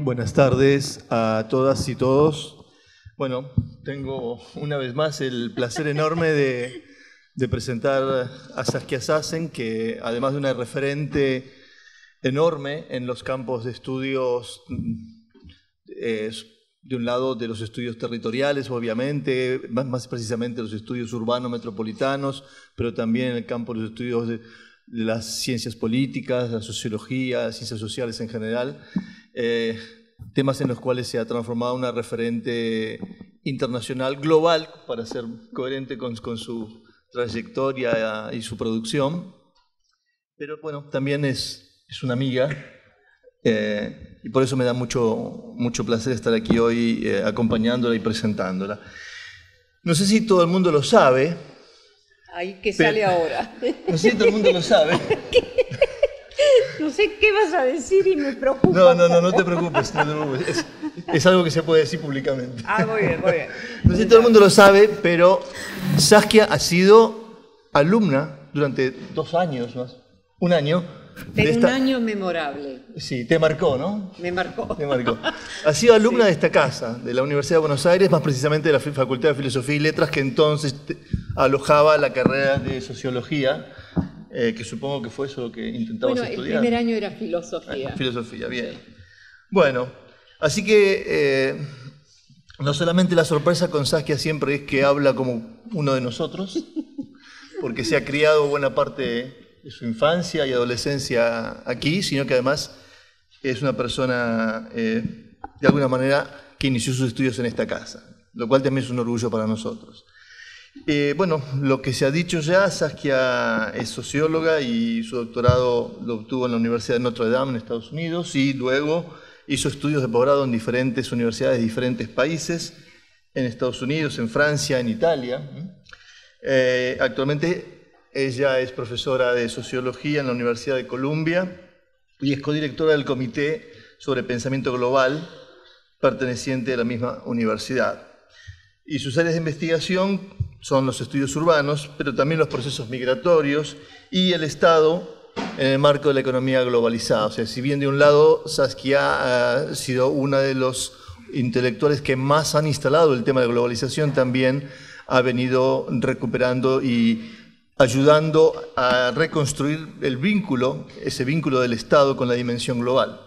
Buenas tardes a todas y todos. Bueno, tengo una vez más el placer enorme de presentar a Saskia Sassen, que además de una referente enorme en los campos de estudios, de un lado de los estudios territoriales, obviamente, más precisamente los estudios urbano-metropolitanos, pero también en el campo de los estudios de las ciencias políticas, la sociología, las ciencias sociales en general, temas en los cuales se ha transformado una referente internacional, global, para ser coherente con su trayectoria y su producción. Pero bueno, también es una amiga, y por eso me da mucho placer estar aquí hoy acompañándola y presentándola. No sé si todo el mundo lo sabe. Ahí que sale ahora. No sé si todo el mundo lo sabe. No sé qué vas a decir y me preocupa. No te preocupes, no te preocupes. Es algo que se puede decir públicamente. Ah, muy bien, muy bien. No sé si todo el mundo lo sabe, pero Saskia ha sido alumna durante 2 años más, un año. Un año memorable. Sí, te marcó, ¿no? Me marcó. Te marcó. Ha sido alumna de esta casa, de la Universidad de Buenos Aires, más precisamente de la Facultad de Filosofía y Letras, que entonces alojaba la carrera de Sociología, que supongo que fue eso lo que intentabas estudiar. Bueno, el primer año era Filosofía. Filosofía, bien. Sí. Bueno, así que no solamente la sorpresa con Saskia siempre es que habla como uno de nosotros, porque se ha criado buena parte de su infancia y adolescencia aquí, sino que además es una persona, de alguna manera, que inició sus estudios en esta casa, lo cual también es un orgullo para nosotros. Bueno, lo que se ha dicho ya, Saskia es socióloga y su doctorado lo obtuvo en la Universidad de Notre Dame en Estados Unidos y luego hizo estudios de posgrado en diferentes universidades de diferentes países, en Estados Unidos, en Francia, en Italia. Actualmente ella es profesora de Sociología en la Universidad de Columbia y es codirectora del Comité sobre Pensamiento Global, perteneciente a la misma universidad. Y sus áreas de investigación son los estudios urbanos, pero también los procesos migratorios y el Estado en el marco de la economía globalizada. O sea, si bien de un lado Saskia ha sido una de los intelectuales que más han instalado el tema de globalización, también ha venido recuperando y ayudando a reconstruir el vínculo, ese vínculo del Estado con la dimensión global.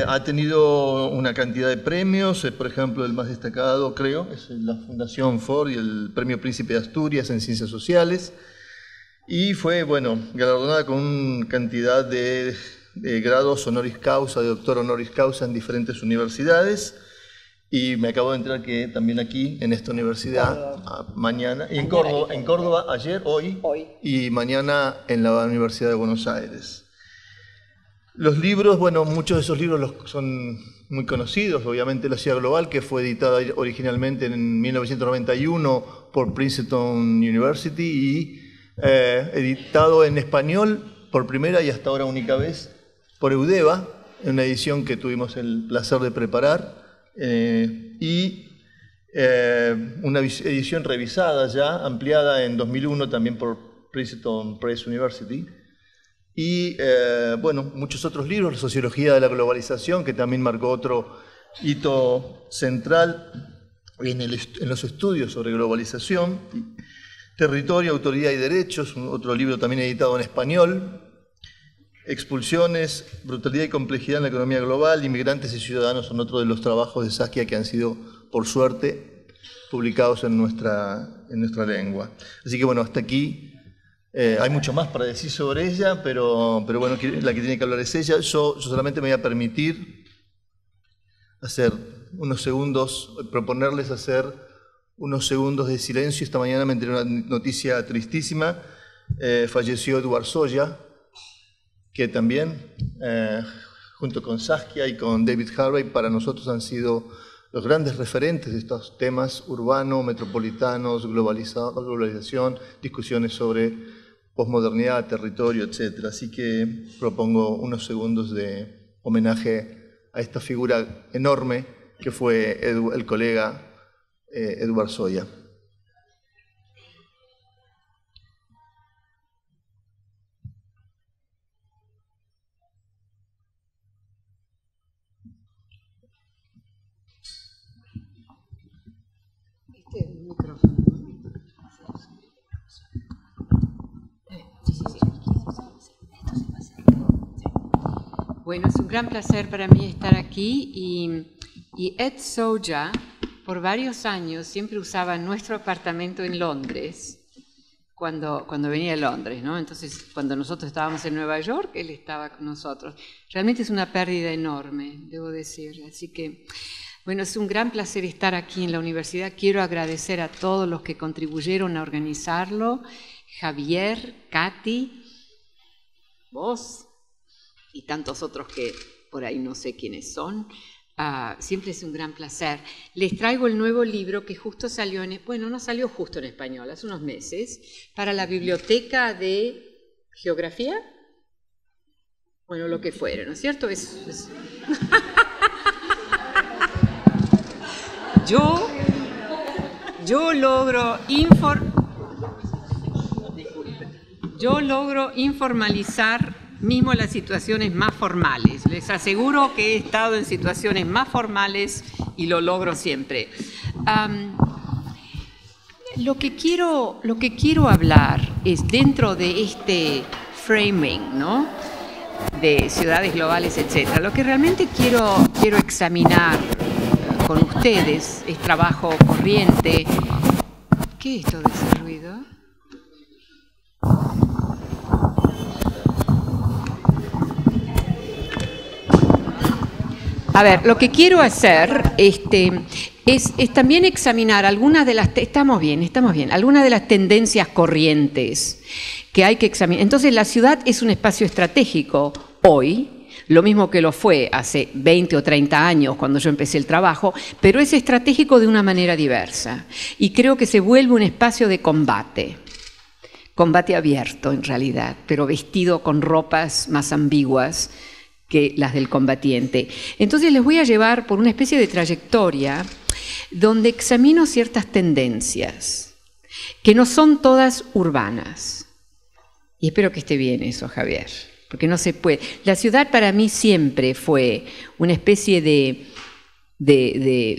Ha tenido una cantidad de premios, por ejemplo, el más destacado, creo, es la Fundación Ford y el Premio Príncipe de Asturias en Ciencias Sociales, y fue, bueno, galardonada con una cantidad de grados honoris causa, de doctor honoris causa en diferentes universidades, y me acabo de enterar que también aquí, en esta universidad, mañana, y en Córdoba, ayer, hoy, y mañana en la Universidad de Buenos Aires. Los libros, bueno, muchos de esos libros son muy conocidos, obviamente La Ciudad Global, que fue editada originalmente en 1991 por Princeton University y editado en español por primera y hasta ahora única vez por Eudeva, en una edición que tuvimos el placer de preparar, y una edición revisada ya, ampliada en 2001 también por Princeton Press University. Y bueno, muchos otros libros, la Sociología de la Globalización, que también marcó otro hito central en los estudios sobre globalización, Territorio, Autoridad y Derechos, otro libro también editado en español, Expulsiones, Brutalidad y Complejidad en la Economía Global, Inmigrantes y Ciudadanos son otro de los trabajos de Saskia que han sido, por suerte, publicados en nuestra lengua. Así que bueno, hasta aquí. Hay mucho más para decir sobre ella, pero bueno, la que tiene que hablar es ella. Yo solamente me voy a permitir hacer unos segundos, proponerles hacer unos segundos de silencio. Esta mañana me enteré una noticia tristísima. Falleció Eduard Soya, que también, junto con Saskia y con David Harvey, para nosotros han sido los grandes referentes de estos temas urbano, metropolitanos, globalización, discusiones sobre posmodernidad, territorio, etc. Así que propongo unos segundos de homenaje a esta figura enorme que fue el colega Eduard Soya. Bueno, es un gran placer para mí estar aquí y Ed Soja, por varios años, siempre usaba nuestro apartamento en Londres, cuando venía a Londres, ¿no? Entonces, cuando nosotros estábamos en Nueva York, él estaba con nosotros. Realmente es una pérdida enorme, debo decir. Así que, bueno, es un gran placer estar aquí en la universidad. Quiero agradecer a todos los que contribuyeron a organizarlo, Javier, Katy, vos y tantos otros que por ahí no sé quiénes son. Siempre es un gran placer. Les traigo el nuevo libro que justo salió bueno, no salió justo en español, hace unos meses, para la Biblioteca de Geografía. Bueno, lo que fuera, ¿no es cierto? Yo logro informalizar mismo las situaciones más formales. Les aseguro que he estado en situaciones más formales y lo logro siempre. Lo que quiero hablar es dentro de este framing, ¿no?, de ciudades globales, etc. Lo que realmente quiero examinar con ustedes es trabajo corriente. ¿Qué es todo ese ruido? A ver, lo que quiero hacer es también examinar algunas de las... Estamos bien, algunas de las tendencias corrientes que hay que examinar. Entonces, la ciudad es un espacio estratégico hoy, lo mismo que lo fue hace 20 o 30 años cuando yo empecé el trabajo, pero es estratégico de una manera diversa. Y creo que se vuelve un espacio de combate abierto en realidad, pero vestido con ropas más ambiguas que las del combatiente. Entonces les voy a llevar por una especie de trayectoria donde examino ciertas tendencias que no son todas urbanas. Y espero que esté bien eso, Javier, porque no se puede. La ciudad para mí siempre fue una especie de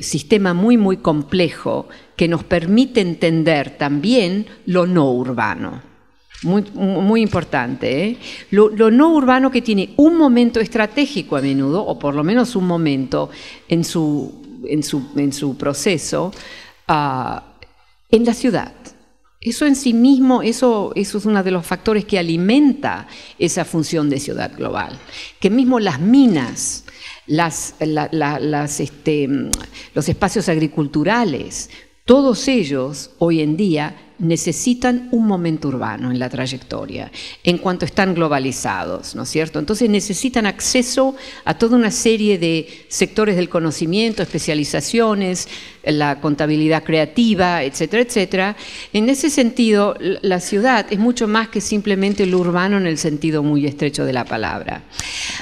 sistema muy, muy complejo que nos permite entender también lo no urbano. Muy importante, ¿eh? Lo no urbano que tiene un momento estratégico a menudo, o por lo menos un momento en su proceso, en la ciudad. Eso en sí mismo, eso es uno de los factores que alimenta esa función de ciudad global. Que mismo las minas, los espacios agriculturales, todos ellos hoy en día necesitan un momento urbano en la trayectoria, en cuanto están globalizados, ¿no es cierto? Entonces necesitan acceso a toda una serie de sectores del conocimiento, especializaciones, la contabilidad creativa, etcétera, etcétera. En ese sentido, la ciudad es mucho más que simplemente lo urbano en el sentido muy estrecho de la palabra.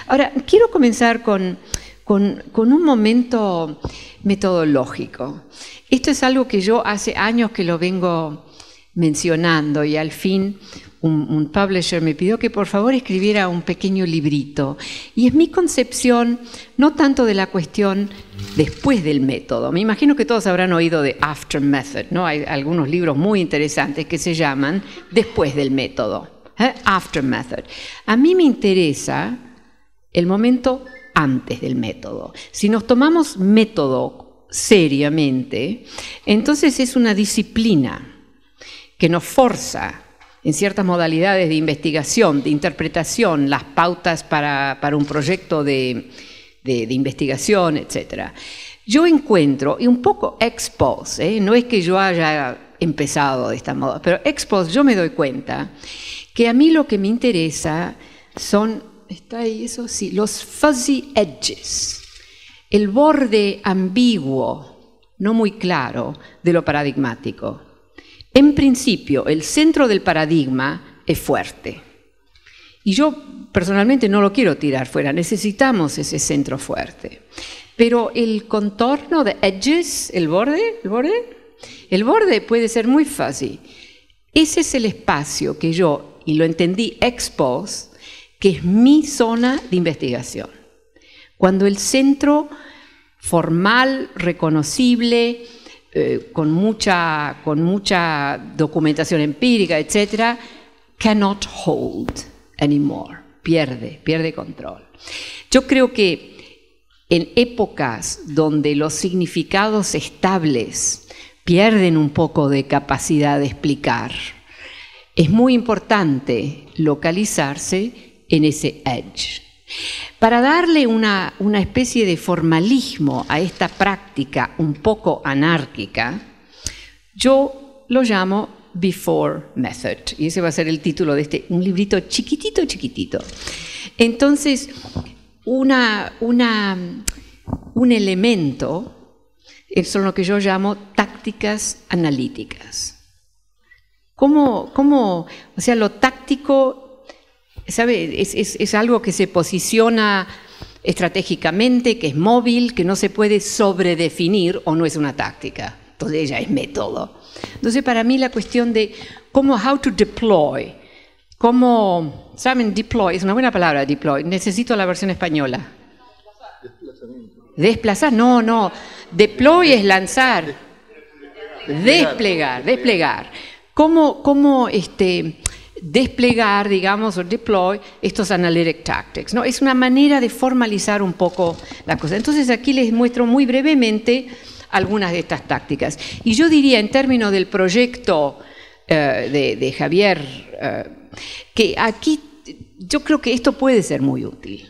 Ahora, quiero comenzar con un momento metodológico. Esto es algo que yo hace años que lo vengo mencionando y al fin un publisher me pidió que por favor escribiera un pequeño librito. Y es mi concepción no tanto de la cuestión después del método. Me imagino que todos habrán oído de After Method, ¿no? Hay algunos libros muy interesantes que se llaman Después del método, After Method. A mí me interesa el momento antes del método. Si nos tomamos método seriamente, entonces es una disciplina que nos forza en ciertas modalidades de investigación, de interpretación, las pautas para un proyecto de investigación, etc. Yo encuentro, y un poco ex post, no es que yo haya empezado de esta moda, pero ex post yo me doy cuenta que a mí lo que me interesa son, está ahí, eso sí, los fuzzy edges, el borde ambiguo, no muy claro, de lo paradigmático. En principio, el centro del paradigma es fuerte. Y yo personalmente no lo quiero tirar fuera, necesitamos ese centro fuerte. Pero el contorno de edges, el borde puede ser muy fuzzy. Ese es el espacio que yo, y lo entendí ex post, que es mi zona de investigación. Cuando el centro formal, reconocible, con mucha documentación empírica, etc., cannot hold anymore, pierde control. Yo creo que en épocas donde los significados estables pierden un poco de capacidad de explicar, es muy importante localizarse en ese edge. Para darle una especie de formalismo a esta práctica un poco anárquica, yo lo llamo Before Method, y ese va a ser el título de un librito chiquitito, chiquitito. Entonces, un elemento son lo que yo llamo tácticas analíticas. O sea, lo táctico, ¿sabe? Es algo que se posiciona estratégicamente, que es móvil, que no se puede sobredefinir o no es una táctica. Entonces ella es método. Entonces para mí la cuestión de how to deploy, ¿saben? Deploy, es una buena palabra, deploy. Necesito la versión española. Desplazar, no. Deploy es lanzar. Desplegar. ¿Cómo desplegar, digamos, o deploy estos analytic tactics, ¿no? Es una manera de formalizar un poco la cosa. Entonces aquí les muestro muy brevemente algunas de estas tácticas. Y yo diría, en términos del proyecto de Javier, que aquí yo creo que esto puede ser muy útil.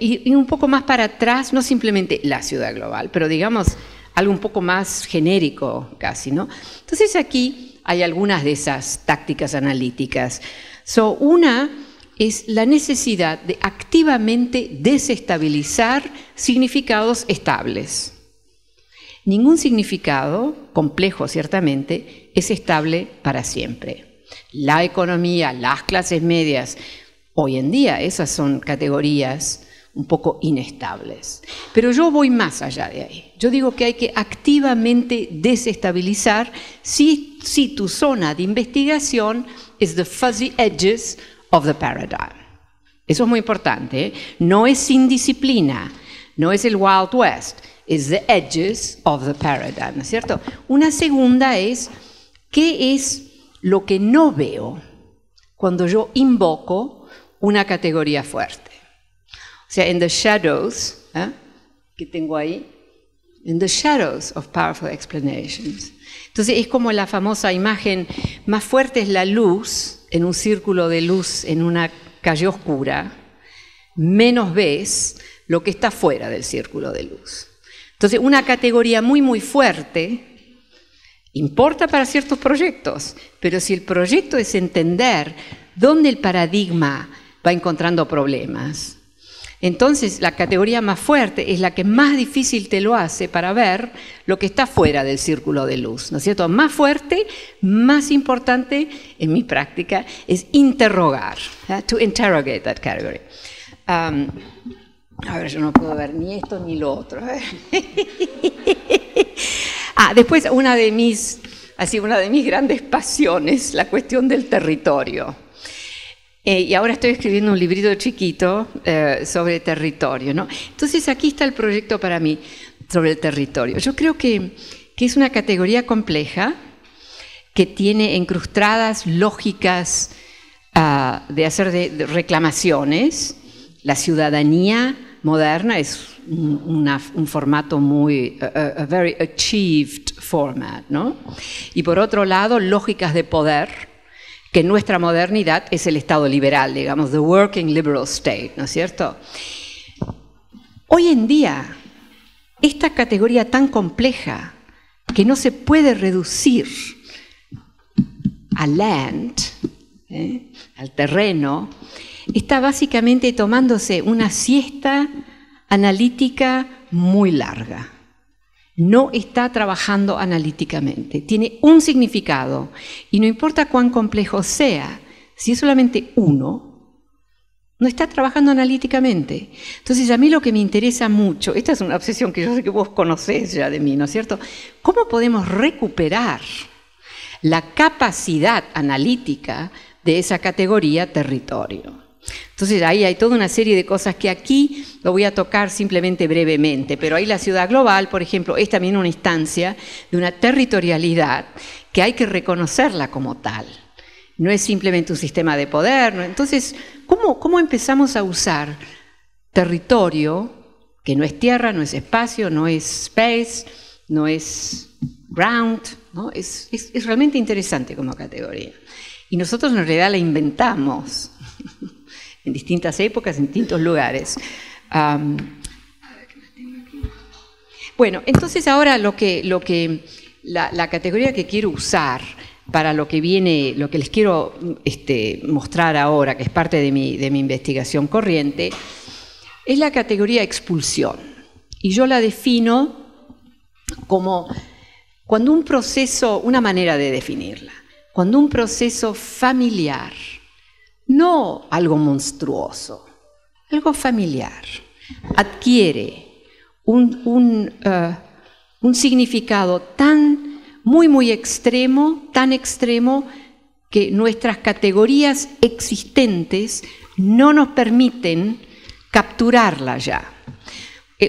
Y un poco más para atrás, no simplemente la ciudad global, pero digamos algo un poco más genérico casi, ¿no? Entonces aquí hay algunas de esas tácticas analíticas. Una es la necesidad de activamente desestabilizar significados estables. Ningún significado, complejo ciertamente, es estable para siempre. La economía, las clases medias, hoy en día esas son categorías un poco inestables. Pero yo voy más allá de ahí. Yo digo que hay que activamente desestabilizar si tu zona de investigación es the fuzzy edges of the paradigm. Eso es muy importante, ¿eh? No es sin disciplina, no es el Wild West, es the edges of the paradigm, ¿no es cierto? Una segunda es, ¿qué es lo que no veo cuando yo invoco una categoría fuerte? O sea, in the shadows, que tengo ahí, in the shadows of powerful explanations. Entonces es como la famosa imagen, más fuerte es la luz en un círculo de luz en una calle oscura, menos ves lo que está fuera del círculo de luz. Entonces una categoría muy, muy fuerte importa para ciertos proyectos, pero si el proyecto es entender dónde el paradigma va encontrando problemas, entonces la categoría más fuerte es la que más difícil te lo hace para ver lo que está fuera del círculo de luz, ¿no es cierto? Más fuerte, más importante en mi práctica es interrogar, to interrogate that category. A ver, yo no puedo ver ni esto ni lo otro. Después una de mis grandes pasiones, la cuestión del territorio. Y ahora estoy escribiendo un librito chiquito sobre territorio, ¿no? Entonces aquí está el proyecto para mí sobre el territorio. Yo creo que es una categoría compleja que tiene incrustadas lógicas de hacer de reclamaciones. La ciudadanía moderna es un formato muy, a very achieved format, ¿no? Y por otro lado, lógicas de poder, que nuestra modernidad es el Estado liberal, digamos, the working liberal state, ¿no es cierto? Hoy en día, esta categoría tan compleja que no se puede reducir a land, al terreno, está básicamente tomándose una siesta analítica muy larga. No está trabajando analíticamente, tiene un significado y no importa cuán complejo sea, si es solamente uno, no está trabajando analíticamente. Entonces a mí lo que me interesa mucho, esta es una obsesión que yo sé que vos conocés ya de mí, ¿no es cierto? ¿Cómo podemos recuperar la capacidad analítica de esa categoría territorio? Entonces ahí hay toda una serie de cosas que aquí lo voy a tocar simplemente brevemente, pero ahí la ciudad global, por ejemplo, es también una instancia de una territorialidad que hay que reconocerla como tal. No es simplemente un sistema de poder, ¿no? Entonces, ¿cómo empezamos a usar territorio, que no es tierra, no es espacio, no es space, no es ground, ¿no? Es realmente interesante como categoría. Y nosotros en realidad la inventamos en distintas épocas, en distintos lugares. Bueno, entonces ahora la categoría que quiero usar para lo que viene, lo que les quiero mostrar ahora, que es parte de mi investigación corriente, es la categoría expulsión. Y yo la defino como cuando un proceso, una manera de definirla, cuando un proceso familiar, no algo monstruoso, algo familiar, adquiere un significado muy extremo, tan extremo que nuestras categorías existentes no nos permiten capturarla ya.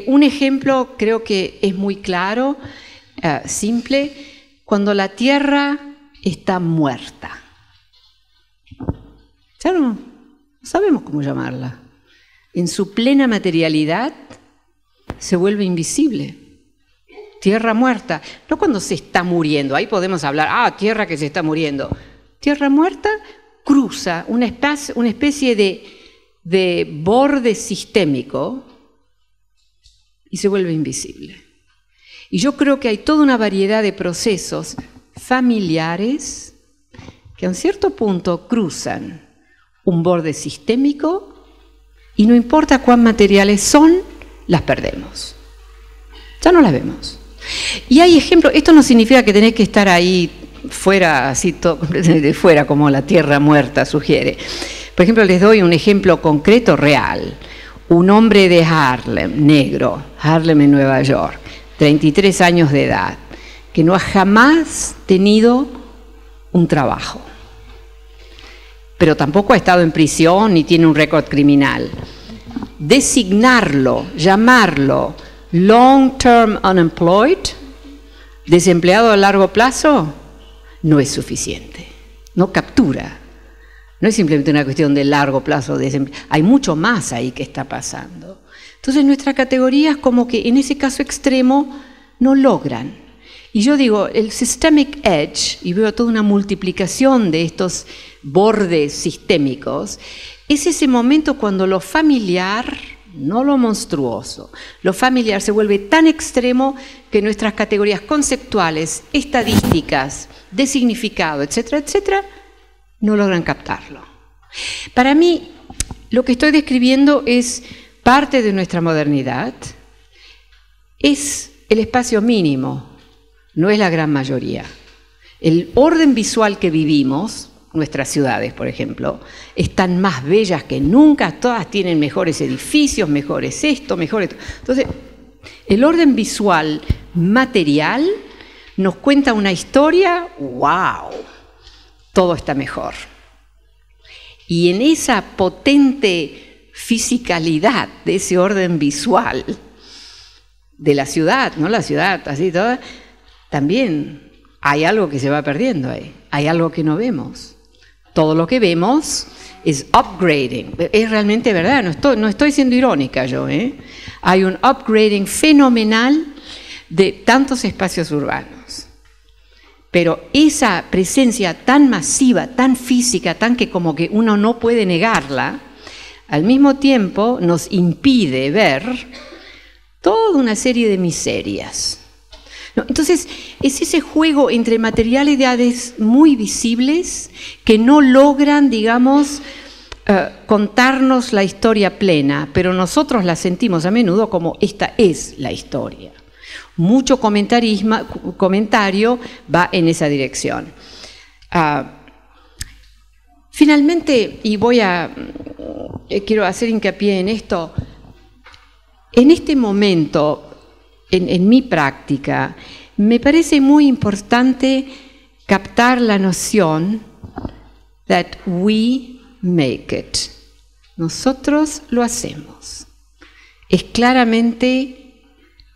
Un ejemplo creo que es muy claro, simple, cuando la tierra está muerta. Ya no sabemos cómo llamarla. En su plena materialidad se vuelve invisible. Tierra muerta, no cuando se está muriendo, ahí podemos hablar, tierra que se está muriendo. Tierra muerta cruza una especie de borde sistémico y se vuelve invisible. Y yo creo que hay toda una variedad de procesos familiares que a un cierto punto cruzan un borde sistémico y no importa cuán materiales son, las perdemos. Ya no las vemos. Y hay ejemplos, esto no significa que tenés que estar ahí fuera, así todo de fuera, como la tierra muerta sugiere. Por ejemplo, les doy un ejemplo concreto real. Un hombre de Harlem, negro, Harlem en Nueva York, 33 años de edad, que no ha jamás tenido un trabajo, pero tampoco ha estado en prisión ni tiene un récord criminal. Designarlo, llamarlo long term unemployed, desempleado a largo plazo, no es suficiente, no captura. No es simplemente una cuestión de largo plazo de desempleo, hay mucho más ahí que está pasando. Entonces nuestras categorías como que en ese caso extremo no logran. Y yo digo, el systemic edge, y veo toda una multiplicación de estos bordes sistémicos, es ese momento cuando lo familiar, no lo monstruoso, lo familiar se vuelve tan extremo que nuestras categorías conceptuales, estadísticas, de significado, etcétera, etcétera, no logran captarlo. Para mí, lo que estoy describiendo es parte de nuestra modernidad, es el espacio mínimo, no es la gran mayoría. El orden visual que vivimos, nuestras ciudades, por ejemplo, están más bellas que nunca, todas tienen mejores edificios, mejores esto, mejores... Entonces, el orden visual material nos cuenta una historia, ¡wow!, todo está mejor. Y en esa potente fisicalidad de ese orden visual de la ciudad, ¿no? La ciudad así toda, también hay algo que se va perdiendo ahí, hay algo que no vemos. Todo lo que vemos es upgrading, es realmente verdad, no estoy siendo irónica yo, ¿eh? Hay un upgrading fenomenal de tantos espacios urbanos. Pero esa presencia tan masiva, tan física, tan que como que uno no puede negarla, al mismo tiempo nos impide ver toda una serie de miserias. ¿No? Entonces, es ese juego entre materialidades muy visibles que no logran, digamos, contarnos la historia plena, pero nosotros la sentimos a menudo como esta es la historia. Mucho comentario va en esa dirección. Finalmente, y quiero hacer hincapié en esto, en este momento, en mi práctica, me parece muy importante captar la noción that we make it. Nosotros lo hacemos. Es claramente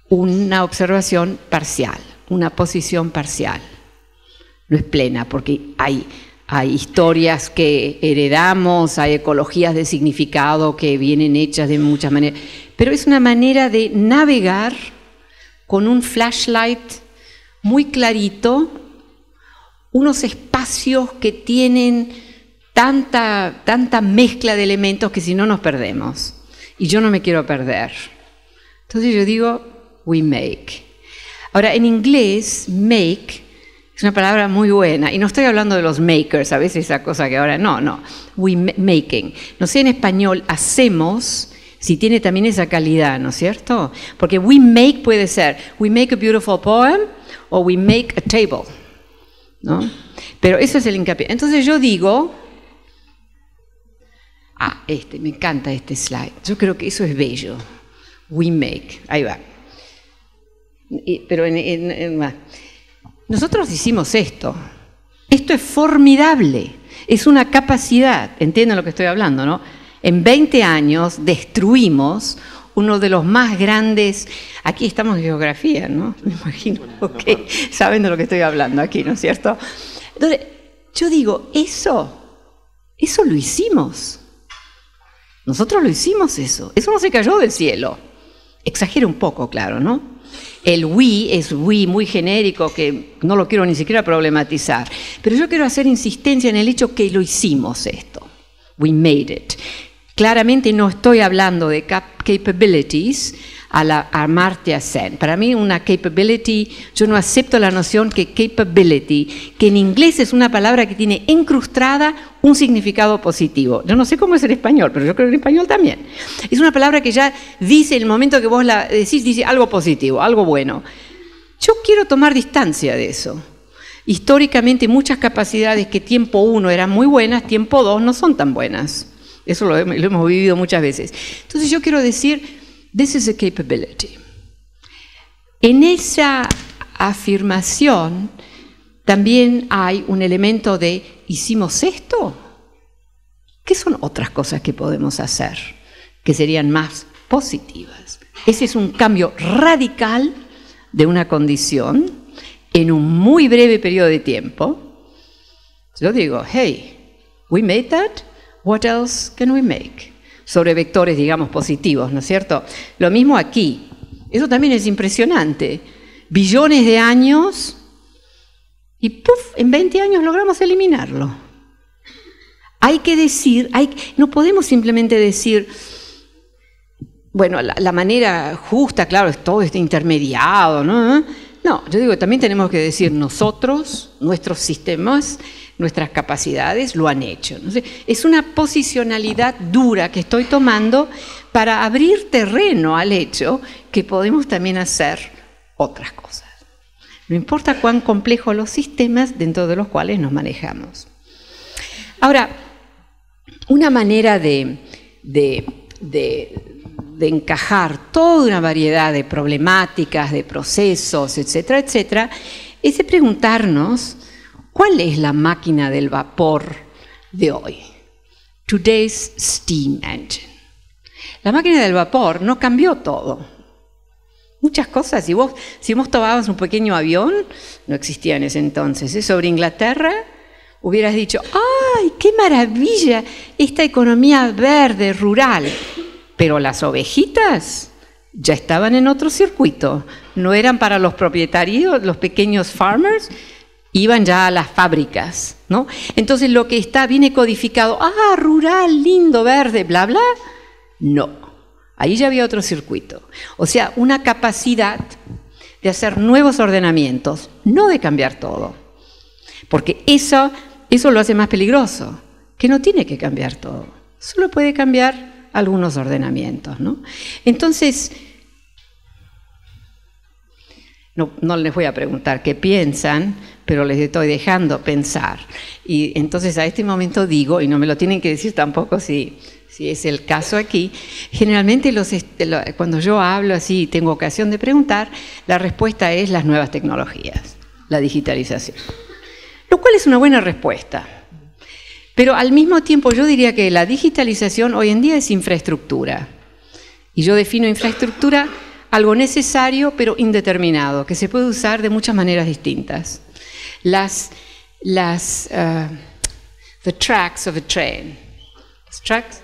una observación parcial, una posición parcial. No es plena, porque hay hay historias que heredamos, hay ecologías de significado que vienen hechas de muchas maneras, pero es una manera de navegar con un flashlight muy clarito, unos espacios que tienen tanta mezcla de elementos que si no nos perdemos. Y yo no me quiero perder. Entonces yo digo, we make. Ahora, en inglés, make es una palabra muy buena. Y no estoy hablando de los makers, a veces esa cosa que ahora, no. We making. No sé en español, hacemos, si tiene también esa calidad, ¿no es cierto? Porque we make puede ser, we make a beautiful poem o we make a table, ¿no? Pero eso es el hincapié. Entonces yo digo, me encanta este slide. Yo creo que eso es bello. We make, ahí va. Pero nosotros hicimos esto. Esto es formidable. Es una capacidad, entienden lo que estoy hablando, ¿no? En 20 años destruimos uno de los más grandes, aquí estamos en geografía, ¿no? Me imagino, okay. Saben de lo que estoy hablando aquí, ¿no es cierto? Entonces, yo digo, eso lo hicimos. Nosotros lo hicimos eso no se cayó del cielo. Exagero un poco, claro, ¿no? El we es we muy genérico, que no lo quiero ni siquiera problematizar, pero yo quiero hacer insistencia en el hecho que lo hicimos esto. We made it. Claramente no estoy hablando de capabilities a la Amartya Sen. Para mí una capability, yo no acepto la noción que capability, que en inglés es una palabra que tiene incrustada un significado positivo. Yo no sé cómo es en español, pero yo creo que en español también. Es una palabra que ya dice, en el momento que vos la decís, dice algo positivo, algo bueno. Yo quiero tomar distancia de eso. Históricamente muchas capacidades que tiempo 1 eran muy buenas, tiempo 2 no son tan buenas. Eso lo hemos vivido muchas veces. Entonces yo quiero decir, this is a capability. En esa afirmación también hay un elemento de, ¿hicimos esto? ¿Qué son otras cosas que podemos hacer que serían más positivas? Ese es un cambio radical de una condición en un muy breve periodo de tiempo. Yo digo, hey, we made that. What else can we make? Sobre vectores, digamos, positivos, ¿no es cierto? Lo mismo aquí. Eso también es impresionante. Billones de años y ¡puf! En 20 años logramos eliminarlo. Hay que decir, no podemos simplemente decir, bueno, la manera justa, claro, es todo este intermediado, ¿no? No, yo digo, también tenemos que decir nosotros, nuestros sistemas, nuestras capacidades lo han hecho. ¿No? Es una posicionalidad dura que estoy tomando para abrir terreno al hecho que podemos también hacer otras cosas. No importa cuán complejos los sistemas dentro de los cuales nos manejamos. Ahora, una manera de encajar toda una variedad de problemáticas, de procesos, etcétera, etcétera, es de preguntarnos ¿cuál es la máquina del vapor de hoy? Today's steam engine. La máquina del vapor no cambió todo. Muchas cosas. Si vos tomabas un pequeño avión, no existía en ese entonces, sobre Inglaterra, hubieras dicho, ¡ay, qué maravilla! Esta economía verde, rural. Pero las ovejitas ya estaban en otro circuito. No eran para los propietarios, los pequeños farmers, iban ya a las fábricas, ¿no? Entonces lo que viene codificado, rural, lindo, verde, bla, bla, no. Ahí ya había otro circuito. O sea, una capacidad de hacer nuevos ordenamientos, no de cambiar todo. Porque eso lo hace más peligroso, que no tiene que cambiar todo. Solo puede cambiar algunos ordenamientos, ¿no? Entonces, no les voy a preguntar qué piensan, pero les estoy dejando pensar. Y entonces a este momento digo, y no me lo tienen que decir tampoco si es el caso aquí, generalmente cuando yo hablo así y tengo ocasión de preguntar, la respuesta es las nuevas tecnologías, la digitalización. Lo cual es una buena respuesta. Pero al mismo tiempo yo diría que la digitalización hoy en día es infraestructura. Y yo defino infraestructura algo necesario pero indeterminado, que se puede usar de muchas maneras distintas. The tracks of a train. Los tracks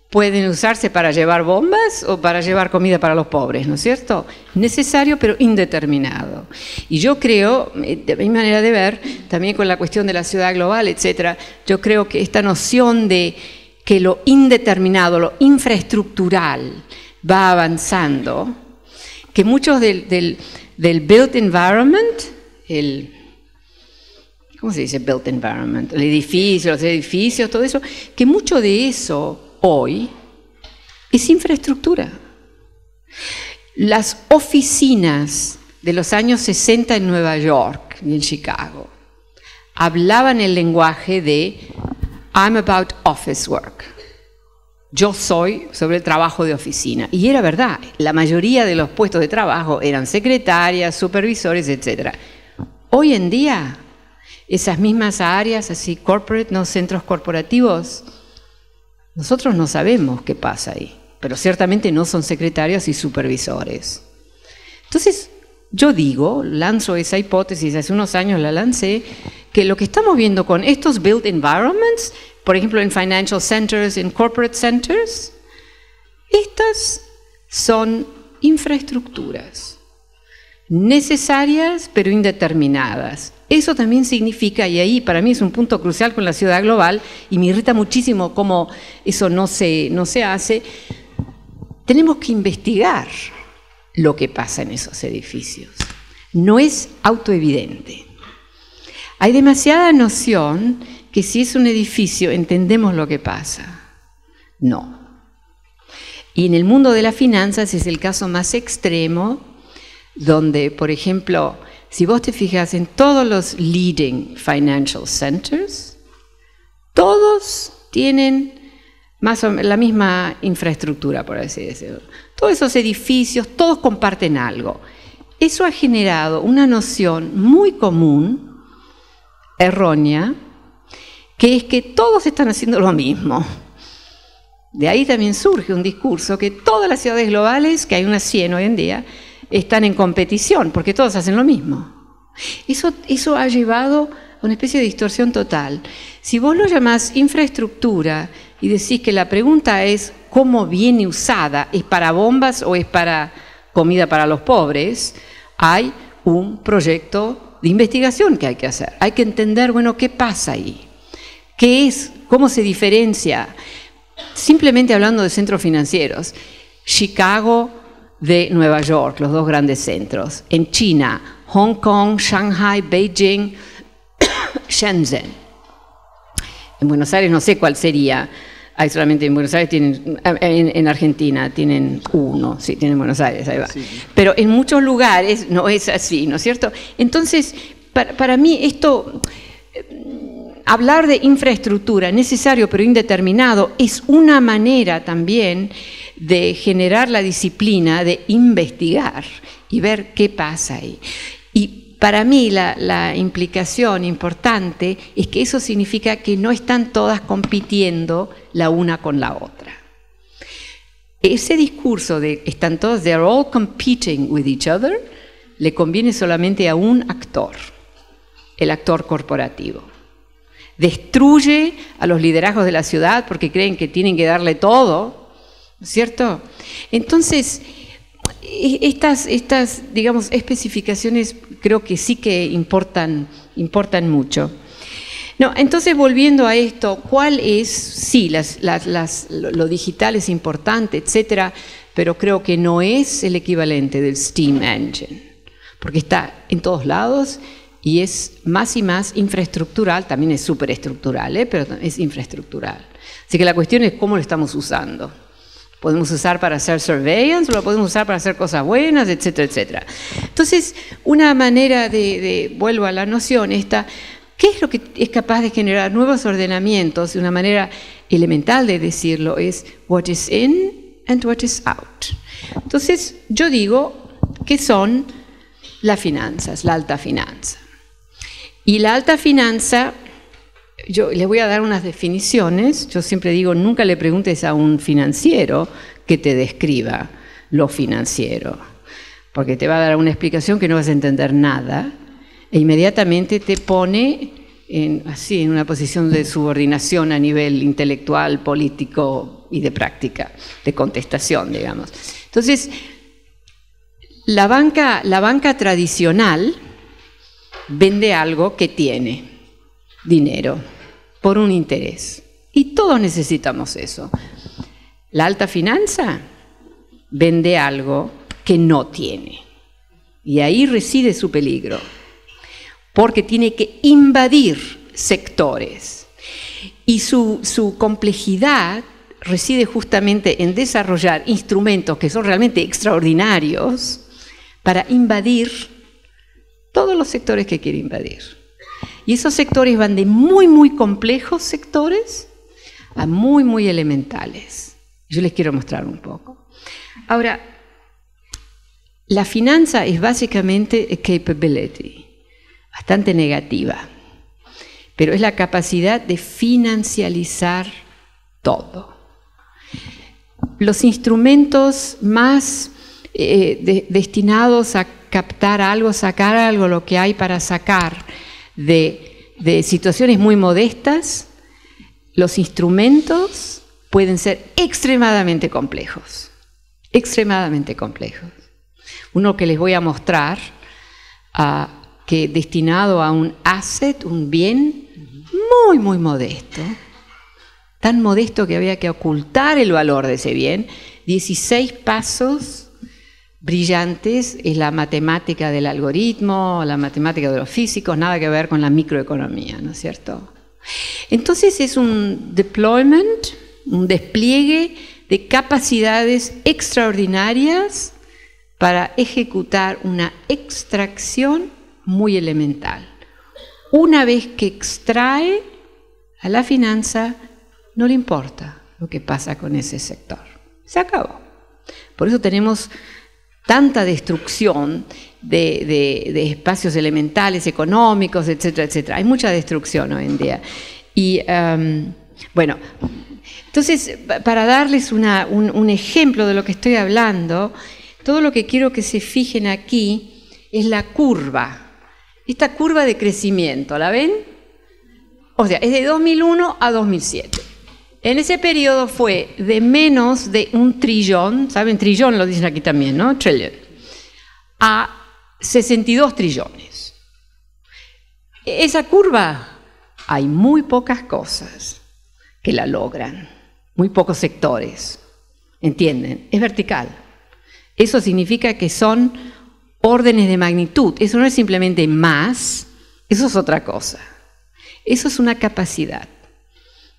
pueden usarse para llevar bombas o para llevar comida para los pobres, ¿no es cierto? Necesario pero indeterminado. Y yo creo, de mi manera de ver, también con la cuestión de la ciudad global, etcétera, yo creo que esta noción de que lo indeterminado, lo infraestructural va avanzando, que muchos del built environment, ¿cómo se dice built environment? El edificio, los edificios, todo eso, que mucho de eso hoy es infraestructura. Las oficinas de los años 60 en Nueva York y en Chicago hablaban el lenguaje de I'm about office work. Yo soy sobre el trabajo de oficina. Y era verdad, la mayoría de los puestos de trabajo eran secretarias, supervisores, etc. Hoy en día, esas mismas áreas, así corporate, no centros corporativos, nosotros no sabemos qué pasa ahí, pero ciertamente no son secretarios y supervisores. Entonces, yo digo, lanzo esa hipótesis, hace unos años la lancé, que lo que estamos viendo con estos built environments, por ejemplo en financial centers, en corporate centers, estas son infraestructuras necesarias pero indeterminadas. Eso también significa, y ahí para mí es un punto crucial con la ciudad global, y me irrita muchísimo cómo eso no se hace, tenemos que investigar lo que pasa en esos edificios. No es autoevidente. Hay demasiada noción que si es un edificio entendemos lo que pasa. No. Y en el mundo de las finanzas es el caso más extremo, donde, por ejemplo, si vos te fijas en todos los leading financial centers, todos tienen más o menos la misma infraestructura, por así decirlo. Todos esos edificios, todos comparten algo. Eso ha generado una noción muy común, errónea, que es que todos están haciendo lo mismo. De ahí también surge un discurso que todas las ciudades globales, que hay unas 100 hoy en día, están en competición, porque todos hacen lo mismo. Eso ha llevado a una especie de distorsión total. Si vos lo llamás infraestructura y decís que la pregunta es cómo viene usada, ¿es para bombas o es para comida para los pobres? Hay un proyecto de investigación que hay que hacer. Hay que entender, bueno, ¿qué pasa ahí? ¿Qué es? ¿Cómo se diferencia? Simplemente hablando de centros financieros, Chicago de Nueva York, los dos grandes centros. En China, Hong Kong, Shanghai, Beijing, Shenzhen. En Buenos Aires no sé cuál sería. Hay solamente en Buenos Aires, en Argentina tienen uno, sí, tienen Buenos Aires, ahí va. Sí. Pero en muchos lugares no es así, ¿no es cierto? Entonces, para mí esto, hablar de infraestructura necesario pero indeterminado es una manera también de generar la disciplina de investigar y ver qué pasa ahí. Y para mí la implicación importante es que eso significa que no están todas compitiendo la una con la otra. Ese discurso de están todos, they're all competing with each other, le conviene solamente a un actor, el actor corporativo. Destruye a los liderazgos de la ciudad porque creen que tienen que darle todo, ¿no es cierto? Entonces, estas digamos, especificaciones creo que sí que importan mucho. No, entonces, volviendo a esto, ¿cuál es? Sí, lo digital es importante, etcétera, pero creo que no es el equivalente del steam engine, porque está en todos lados y es más y más infraestructural, también es superestructural, pero es infraestructural. Así que la cuestión es cómo lo estamos usando. Podemos usar para hacer surveillance, o lo podemos usar para hacer cosas buenas, etcétera, etcétera. Entonces, una manera vuelvo a la noción esta, ¿qué es lo que es capaz de generar nuevos ordenamientos? Y una manera elemental de decirlo es what is in and what is out. Entonces, yo digo que son las finanzas, la alta finanza. Y la alta finanza, yo les voy a dar unas definiciones. Yo siempre digo, nunca le preguntes a un financiero que te describa lo financiero, porque te va a dar una explicación que no vas a entender nada. e inmediatamente te pone en una posición de subordinación a nivel intelectual, político y de práctica, de contestación, digamos. Entonces, la banca tradicional vende algo que tiene dinero por un interés. Y todos necesitamos eso. La alta finanza vende algo que no tiene. Y ahí reside su peligro. Porque tiene que invadir sectores. Y su complejidad reside justamente en desarrollar instrumentos que son realmente extraordinarios para invadir todos los sectores que quiere invadir. Y esos sectores van de muy, muy complejos sectores a muy, muy elementales. Yo les quiero mostrar un poco. Ahora, la finanza es básicamente a capability, bastante negativa, pero es la capacidad de financializar todo. Los instrumentos más destinados a captar algo, sacar algo, lo que hay para sacar de situaciones muy modestas, los instrumentos pueden ser extremadamente complejos, extremadamente complejos. Uno que les voy a mostrar, que destinado a un asset, un bien muy, muy modesto, tan modesto que había que ocultar el valor de ese bien, 16 pasos brillantes, es la matemática del algoritmo, la matemática de los físicos, nada que ver con la microeconomía, ¿no es cierto? Entonces es un deployment, un despliegue de capacidades extraordinarias para ejecutar una extracción muy elemental. Una vez que extrae, a la finanza no le importa lo que pasa con ese sector. Se acabó. Por eso tenemos tanta destrucción de espacios elementales, económicos, etcétera, etcétera. Hay mucha destrucción hoy en día. Y bueno, entonces, para darles un ejemplo de lo que estoy hablando, todo lo que quiero que se fijen aquí es la curva. Esta curva de crecimiento, ¿la ven? O sea, es de 2001 a 2007. En ese periodo fue de menos de 1 trillón, ¿saben? Trillón lo dicen aquí también, ¿no? Trillion. A 62 trillones. Esa curva, hay muy pocas cosas que la logran, muy pocos sectores, ¿entienden? Es vertical. Eso significa que son órdenes de magnitud. Eso no es simplemente más, eso es otra cosa. Eso es una capacidad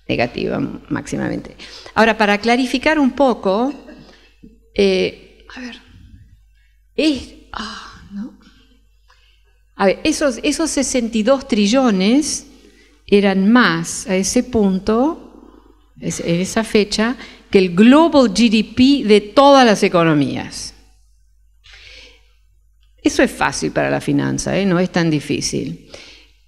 negativa máximamente. Ahora, para clarificar un poco, esos 62 trillones eran más a ese punto, en esa fecha, que el global GDP de todas las economías. Eso es fácil para la finanza, no es tan difícil.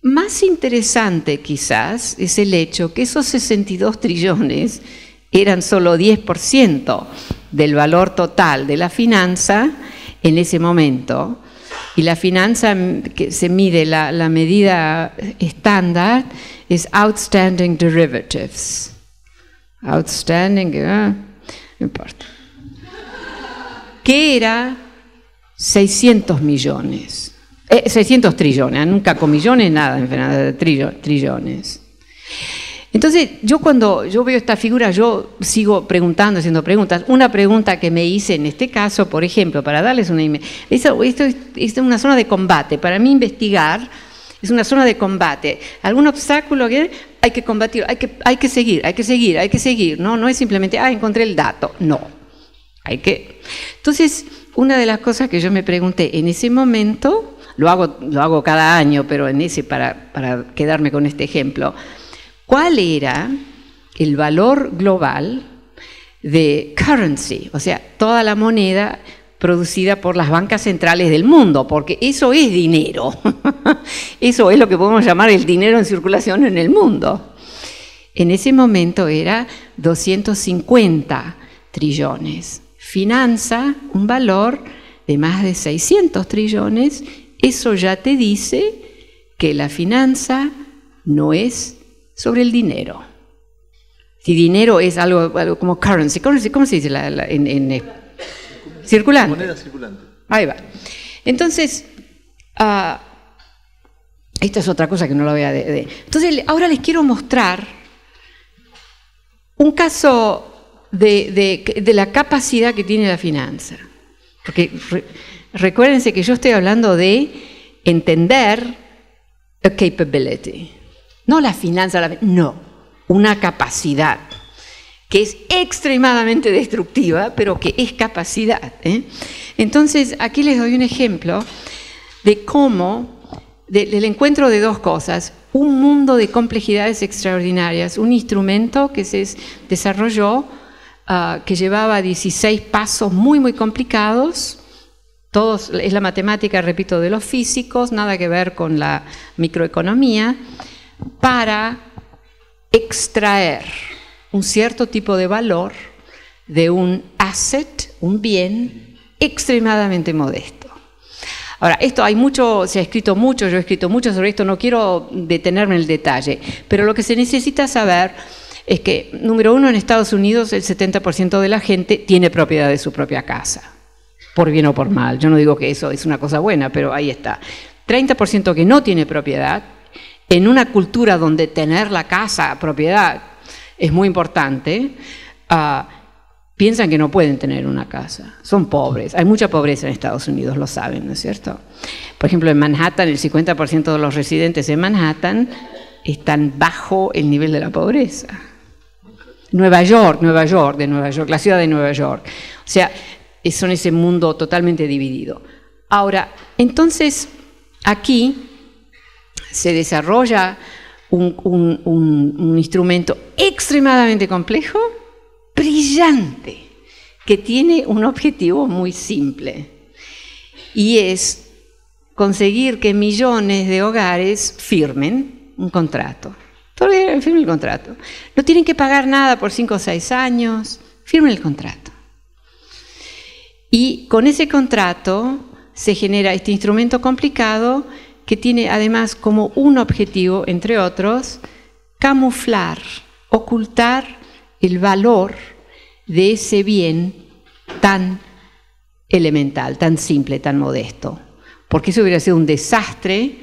Más interesante quizás es el hecho que esos 62 trillones eran solo 10% del valor total de la finanza en ese momento. Y la finanza que se mide, la medida estándar es outstanding derivatives. Outstanding, no importa. Que era 600 millones. 600 trillones, nunca con millones, nada, trillones. Entonces, cuando yo veo esta figura, yo sigo preguntando, haciendo preguntas. Una pregunta que me hice en este caso, por ejemplo, para darles una imagen, esto es una zona de combate. Para mí investigar es una zona de combate. Algún obstáculo que hay que combatir, hay que seguir. No es simplemente, encontré el dato. No, Entonces, una de las cosas que yo me pregunté en ese momento, lo hago cada año, pero para quedarme con este ejemplo, ¿cuál era el valor global de currency? O sea, toda la moneda producida por las bancas centrales del mundo, porque eso es dinero. Eso es lo que podemos llamar el dinero en circulación en el mundo. En ese momento era 250 trillones. Finanza, un valor de más de 600 trillones. Eso ya te dice que la finanza no es sobre el dinero. Si dinero es algo como currency, ¿cómo se dice circulante? Moneda circulante. Ahí va. Entonces, esta es otra cosa que no la voy a... Entonces, ahora les quiero mostrar un caso de la capacidad que tiene la finanza. Porque recuérdense que yo estoy hablando de entender a capability. No la finanza, no, una capacidad que es extremadamente destructiva, pero que es capacidad. Entonces, aquí les doy un ejemplo de cómo, del encuentro de dos cosas, un mundo de complejidades extraordinarias, un instrumento que se desarrolló, que llevaba 16 pasos muy, muy complicados. Todos, es la matemática, repito, de los físicos, nada que ver con la microeconomía, para extraer un cierto tipo de valor de un asset, un bien extremadamente modesto. Ahora, esto hay mucho, se ha escrito mucho, yo he escrito mucho sobre esto, no quiero detenerme en el detalle, pero lo que se necesita saber es que, número uno, en Estados Unidos el 70% de la gente tiene propiedad de su propia casa, por bien o por mal. Yo no digo que eso es una cosa buena, pero ahí está. 30% que no tiene propiedad, en una cultura donde tener la casa, propiedad, es muy importante, piensan que no pueden tener una casa, son pobres. Hay mucha pobreza en Estados Unidos, lo saben, ¿no es cierto? Por ejemplo, en Manhattan, el 50% de los residentes en Manhattan están bajo el nivel de la pobreza. Nueva York, la ciudad de Nueva York. O sea, son ese mundo totalmente dividido. Ahora, entonces, aquí se desarrolla un instrumento extremadamente complejo, brillante, que tiene un objetivo muy simple, y es conseguir que millones de hogares firmen un contrato. Firmen el contrato. No tienen que pagar nada por 5 o 6 años, firmen el contrato. Y con ese contrato se genera este instrumento complicado que tiene además como un objetivo, entre otros, camuflar, ocultar el valor de ese bien tan elemental, tan simple, tan modesto. Porque eso hubiera sido un desastre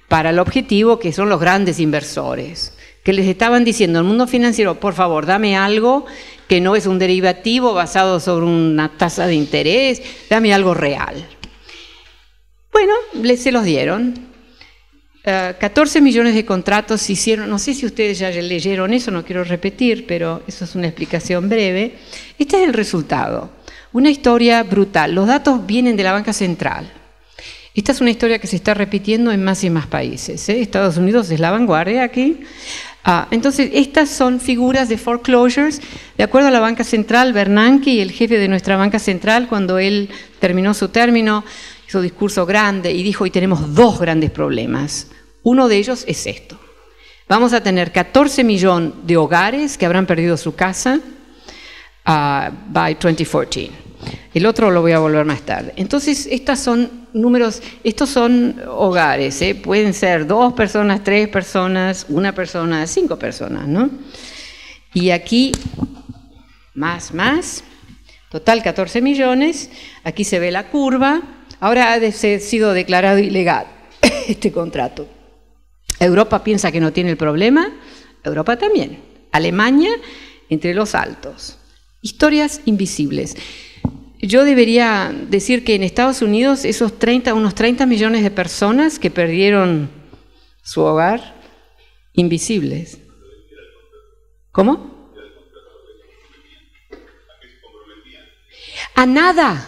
para el objetivo, que son los grandes inversores, que les estaban diciendo al mundo financiero: por favor, dame algo que no es un derivativo basado sobre una tasa de interés, dame algo real. Bueno, se los dieron. 14 millones de contratos se hicieron. No sé si ustedes ya leyeron eso, no quiero repetir, pero eso es una explicación breve. Este es el resultado. Una historia brutal. Los datos vienen de la banca central. Esta es una historia que se está repitiendo en más y más países. Estados Unidos es la vanguardia aquí. Entonces, estas son figuras de foreclosures. De acuerdo a la banca central, Bernanke, el jefe de nuestra banca central, cuando él terminó su término, hizo un discurso grande y dijo: hoy tenemos 2 grandes problemas. Uno de ellos es esto. Vamos a tener 14 millones de hogares que habrán perdido su casa by 2014. El otro lo voy a volver más tarde. Entonces, estos son números, estos son hogares, pueden ser 2 personas, 3 personas, 1 persona, 5 personas, ¿no? Y aquí, más, total 14 millones, aquí se ve la curva. Ahora ha sido declarado ilegal este contrato. Europa piensa que no tiene el problema, Europa también. Alemania, entre los altos. Historias invisibles. Yo debería decir que en Estados Unidos unos 30 millones de personas que perdieron su hogar, invisibles. ¿Cómo? A nada.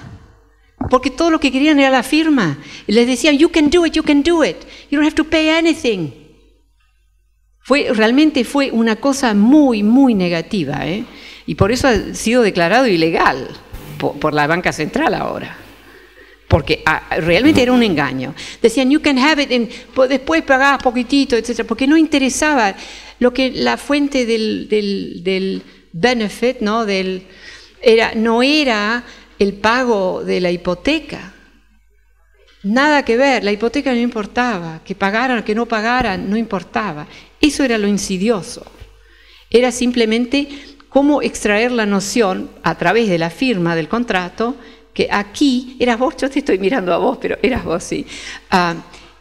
Porque todo lo que querían era la firma. Les decían: you can do it, you don't have to pay anything. Realmente fue una cosa muy, muy negativa, y por eso ha sido declarado ilegal por la banca central ahora. Porque realmente era un engaño. Decían: you can have it, después pagabas poquitito, etc. Porque no interesaba lo que la fuente del benefit, ¿no? No era el pago de la hipoteca. Nada que ver, la hipoteca no importaba, que pagaran, que no pagaran, no importaba. Eso era lo insidioso. Era simplemente cómo extraer la noción a través de la firma del contrato, que aquí, eras vos, yo te estoy mirando a vos, pero eras vos, sí.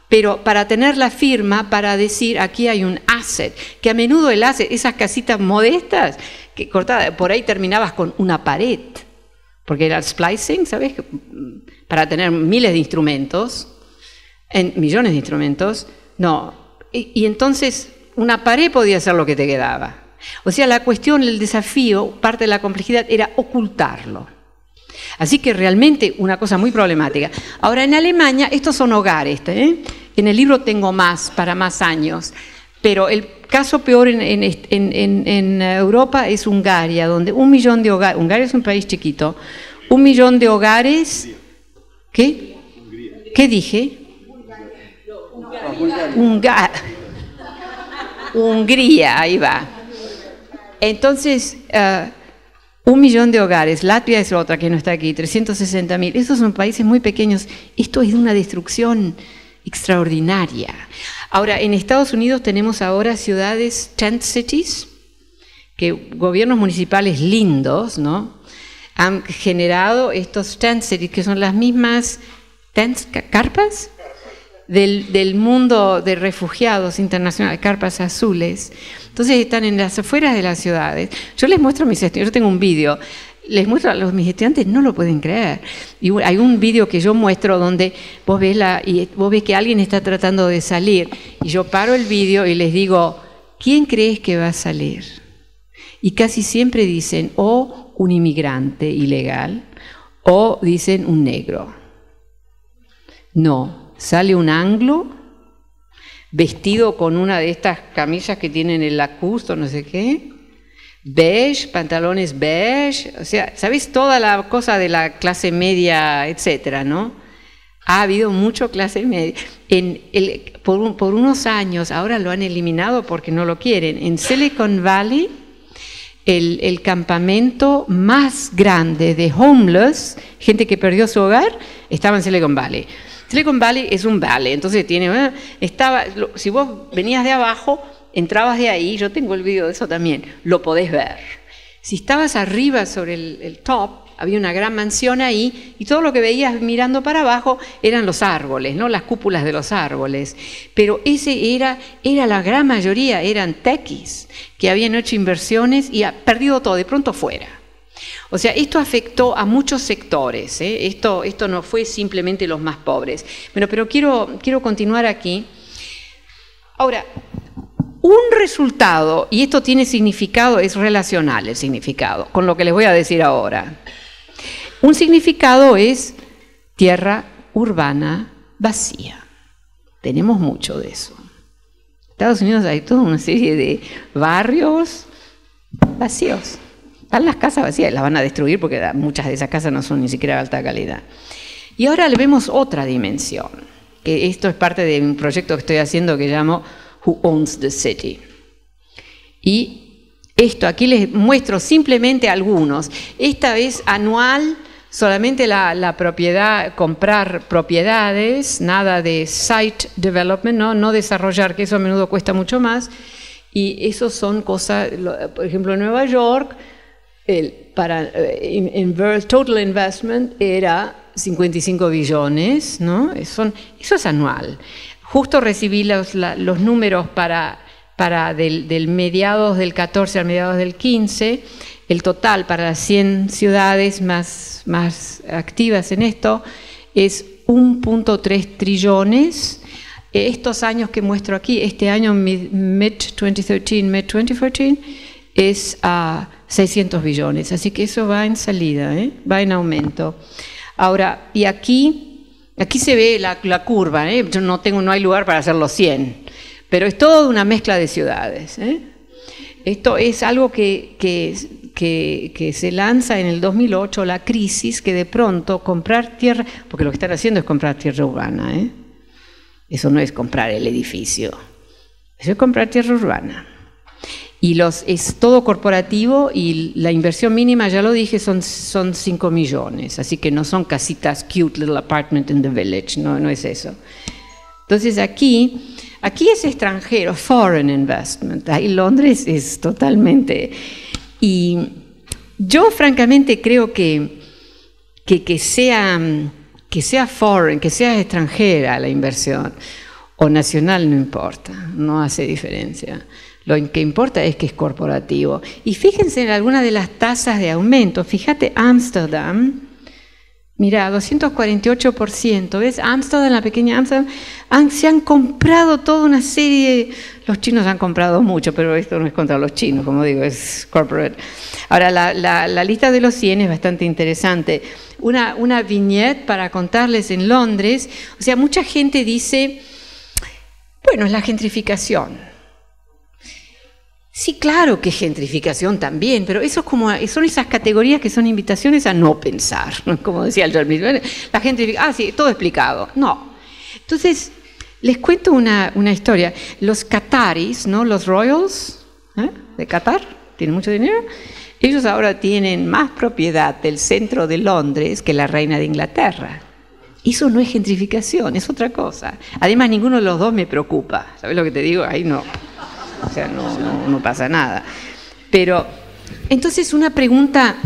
Pero para tener la firma, para decir aquí hay un asset, que a menudo el asset, esas casitas modestas, que cortadas, por ahí terminabas con una pared, porque era el splicing, ¿sabes? Para tener miles de instrumentos, millones de instrumentos, no. Y entonces una pared podía ser lo que te quedaba. O sea, la cuestión, el desafío, parte de la complejidad era ocultarlo. Así que realmente una cosa muy problemática. Ahora, en Alemania, estos son hogares, En el libro tengo más, para más años, pero el caso peor en Europa es Hungaria, donde 1 millón de hogares, Hungaria es un país chiquito, 1 millón de hogares, ¿qué? ¿Qué dije? Hungría, ahí va. Entonces, 1 millón de hogares, Latvia es otra que no está aquí, 360.000, estos son países muy pequeños, esto es una destrucción extraordinaria. Ahora, en Estados Unidos tenemos ahora ciudades, tent cities, que gobiernos municipales lindos, ¿no?, han generado estos tent cities, que son las mismas carpas del mundo de refugiados internacionales, carpas azules. Entonces están en las afueras de las ciudades. Yo les muestro a mis estudiantes, yo tengo un vídeo, les muestro a mis estudiantes, no lo pueden creer. Y hay un vídeo que yo muestro donde vos ves que alguien está tratando de salir, y yo paro el vídeo y les digo, ¿quién crees que va a salir? Y casi siempre dicen o un inmigrante ilegal o dicen un negro. No, sale un anglo vestido con una de estas camisas que tienen el Lacoste o no sé qué, beige, pantalones beige, o sea, ¿sabéis? Toda la cosa de la clase media, etcétera, ¿no? Ha habido mucho clase media. Por unos años, ahora lo han eliminado porque no lo quieren. En Silicon Valley, el campamento más grande de homeless, gente que perdió su hogar, estaba en Silicon Valley. Silicon Valley es un valley, entonces si vos venías de abajo, entrabas de ahí, yo tengo el video de eso también, lo podés ver. Si estabas arriba sobre el top, había una gran mansión ahí, y todo lo que veías mirando para abajo eran los árboles, ¿no?, las cúpulas de los árboles. Pero ese era la gran mayoría, eran techies, que habían hecho inversiones y ha perdido todo, de pronto fuera. O sea, esto afectó a muchos sectores, ¿eh? Esto no fue simplemente los más pobres. Bueno, pero quiero continuar aquí. Ahora, un resultado, y esto tiene significado, es relacional el significado, con lo que les voy a decir ahora. Un significado es tierra urbana vacía. Tenemos mucho de eso. En Estados Unidos hay toda una serie de barrios vacíos. Están las casas vacías, las van a destruir porque muchas de esas casas no son ni siquiera de alta calidad. Y ahora le vemos otra dimensión, que esto es parte de un proyecto que estoy haciendo que llamo Who Owns the City. Y esto, aquí les muestro simplemente algunos. Esta vez anual, solamente la propiedad, comprar propiedades, nada de site development, no desarrollar, que eso a menudo cuesta mucho más. Y eso son cosas, por ejemplo, en Nueva York, total investment era 55 billones, ¿no? Eso es anual. Justo recibí los números del mediados del 14 al mediados del 15, el total para las 100 ciudades más activas en esto es 1.3 trillones. Estos años que muestro aquí, este año mid-2013, mid-2014, es a 600 billones, así que eso va en salida, va en aumento. Ahora, y aquí se ve la curva, no hay lugar para hacer los 100, pero es toda una mezcla de ciudades. Esto es algo que se lanza en el 2008, la crisis, que de pronto comprar tierra, porque lo que están haciendo es comprar tierra urbana, eso no es comprar el edificio, eso es comprar tierra urbana. Y es todo corporativo y la inversión mínima, ya lo dije, son 5 millones. Así que no son casitas cute little apartment in the village, no es eso. Entonces aquí es extranjero, foreign investment. Ahí Londres es totalmente... Y yo francamente creo que sea foreign, que sea extranjera la inversión, o nacional, no importa, no hace diferencia. Lo que importa es que es corporativo. Y fíjense en algunas de las tasas de aumento. Fíjate, Ámsterdam, mira, 248%. ¿Ves? Ámsterdam, la pequeña Ámsterdam, se han comprado toda una serie. Los chinos han comprado mucho, pero esto no es contra los chinos, como digo, es corporate. Ahora, la lista de los 100 es bastante interesante. Una viñeta para contarles en Londres. O sea, mucha gente dice, bueno, es la gentrificación. Sí, claro que gentrificación también, pero eso son esas categorías que son invitaciones a no pensar, como decía el mismo. La gentrificación, sí, todo explicado. No. Entonces, les cuento una historia. Los qataris, ¿no? Los royals de Qatar, tienen mucho dinero. Ellos ahora tienen más propiedad del centro de Londres que la reina de Inglaterra. Eso no es gentrificación, es otra cosa. Además, ninguno de los dos me preocupa. ¿Sabes lo que te digo? Ahí no. O sea, no pasa nada. Pero, entonces, una pregunta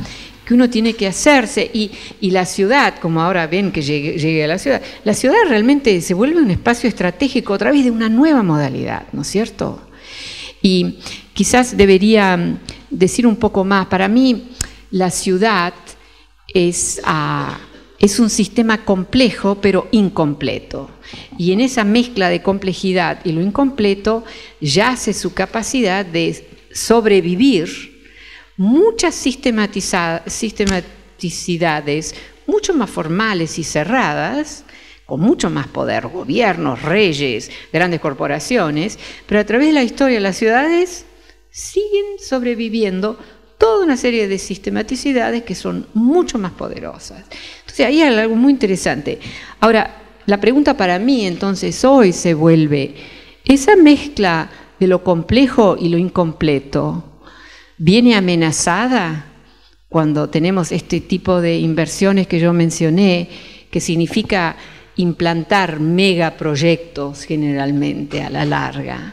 que uno tiene que hacerse, y la ciudad, como ahora ven que llegue a la ciudad realmente se vuelve un espacio estratégico a través de una nueva modalidad, ¿no es cierto? Y quizás debería decir un poco más. Para mí, la ciudad es un sistema complejo, pero incompleto. Y en esa mezcla de complejidad y lo incompleto yace su capacidad de sobrevivir muchas sistematicidades mucho más formales y cerradas, con mucho más poder, gobiernos, reyes, grandes corporaciones, pero a través de la historia las ciudades siguen sobreviviendo toda una serie de sistematicidades que son mucho más poderosas. Entonces ahí hay algo muy interesante. Ahora, la pregunta para mí entonces hoy se vuelve, ¿esa mezcla de lo complejo y lo incompleto viene amenazada cuando tenemos este tipo de inversiones que yo mencioné, que significa implantar megaproyectos generalmente a la larga?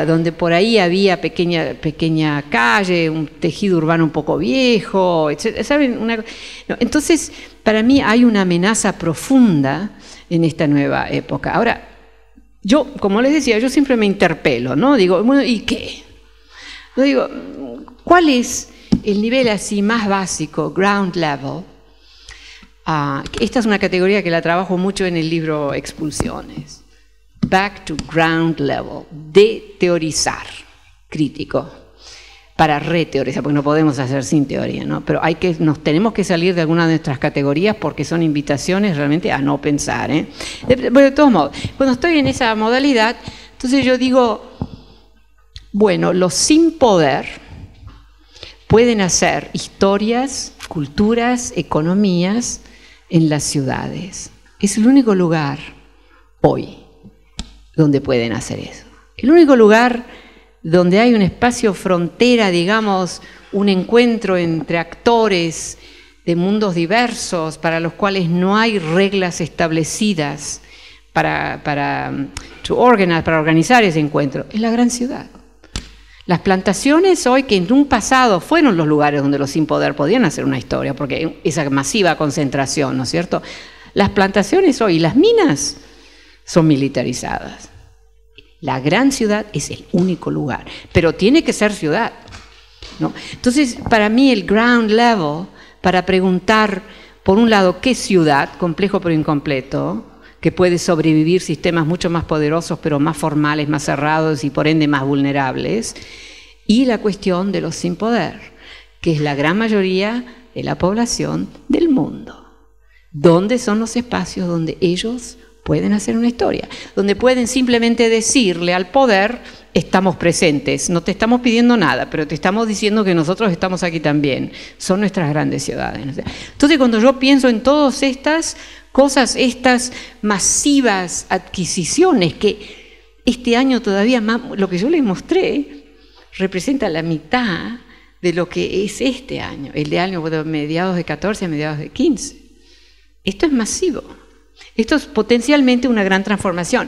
Donde por ahí había pequeña calle, un tejido urbano un poco viejo, etc. ¿Saben? Entonces, para mí hay una amenaza profunda en esta nueva época. Ahora, yo, como les decía, yo siempre me interpelo, ¿no? Digo, bueno, ¿y qué? Yo digo, ¿cuál es el nivel así más básico, ground level? Esta es una categoría que la trabajo mucho en el libro Expulsiones. Back to ground level, de teorizar, crítico, para reteorizar, porque no podemos hacer sin teoría, ¿no? Pero nos tenemos que salir de alguna de nuestras categorías porque son invitaciones realmente a no pensar, ¿eh? De todos modos, cuando estoy en esa modalidad, entonces yo digo, bueno, los sin poder pueden hacer historias, culturas, economías en las ciudades. Es el único lugar hoy donde pueden hacer eso. El único lugar donde hay un espacio frontera, digamos, un encuentro entre actores de mundos diversos para los cuales no hay reglas establecidas para organizar ese encuentro, es la gran ciudad. Las plantaciones hoy, que en un pasado fueron los lugares donde los sin poder podían hacer una historia, porque esa masiva concentración, ¿no es cierto? Las plantaciones hoy, las minas, son militarizadas. La gran ciudad es el único lugar, pero tiene que ser ciudad, ¿no? Entonces, para mí el ground level, para preguntar, por un lado, ¿qué ciudad? Complejo pero incompleto, que puede sobrevivir sistemas mucho más poderosos, pero más formales, más cerrados y por ende más vulnerables. Y la cuestión de los sin poder, que es la gran mayoría de la población del mundo. ¿Dónde son los espacios donde ellos pueden hacer una historia? Donde pueden simplemente decirle al poder, estamos presentes, no te estamos pidiendo nada, pero te estamos diciendo que nosotros estamos aquí también. Son nuestras grandes ciudades. Entonces, cuando yo pienso en todas estas cosas, estas masivas adquisiciones, que este año todavía más, lo que yo les mostré, representa la mitad de lo que es este año, el de año de mediados de 14 a mediados de 15. Esto es masivo. Esto es potencialmente una gran transformación.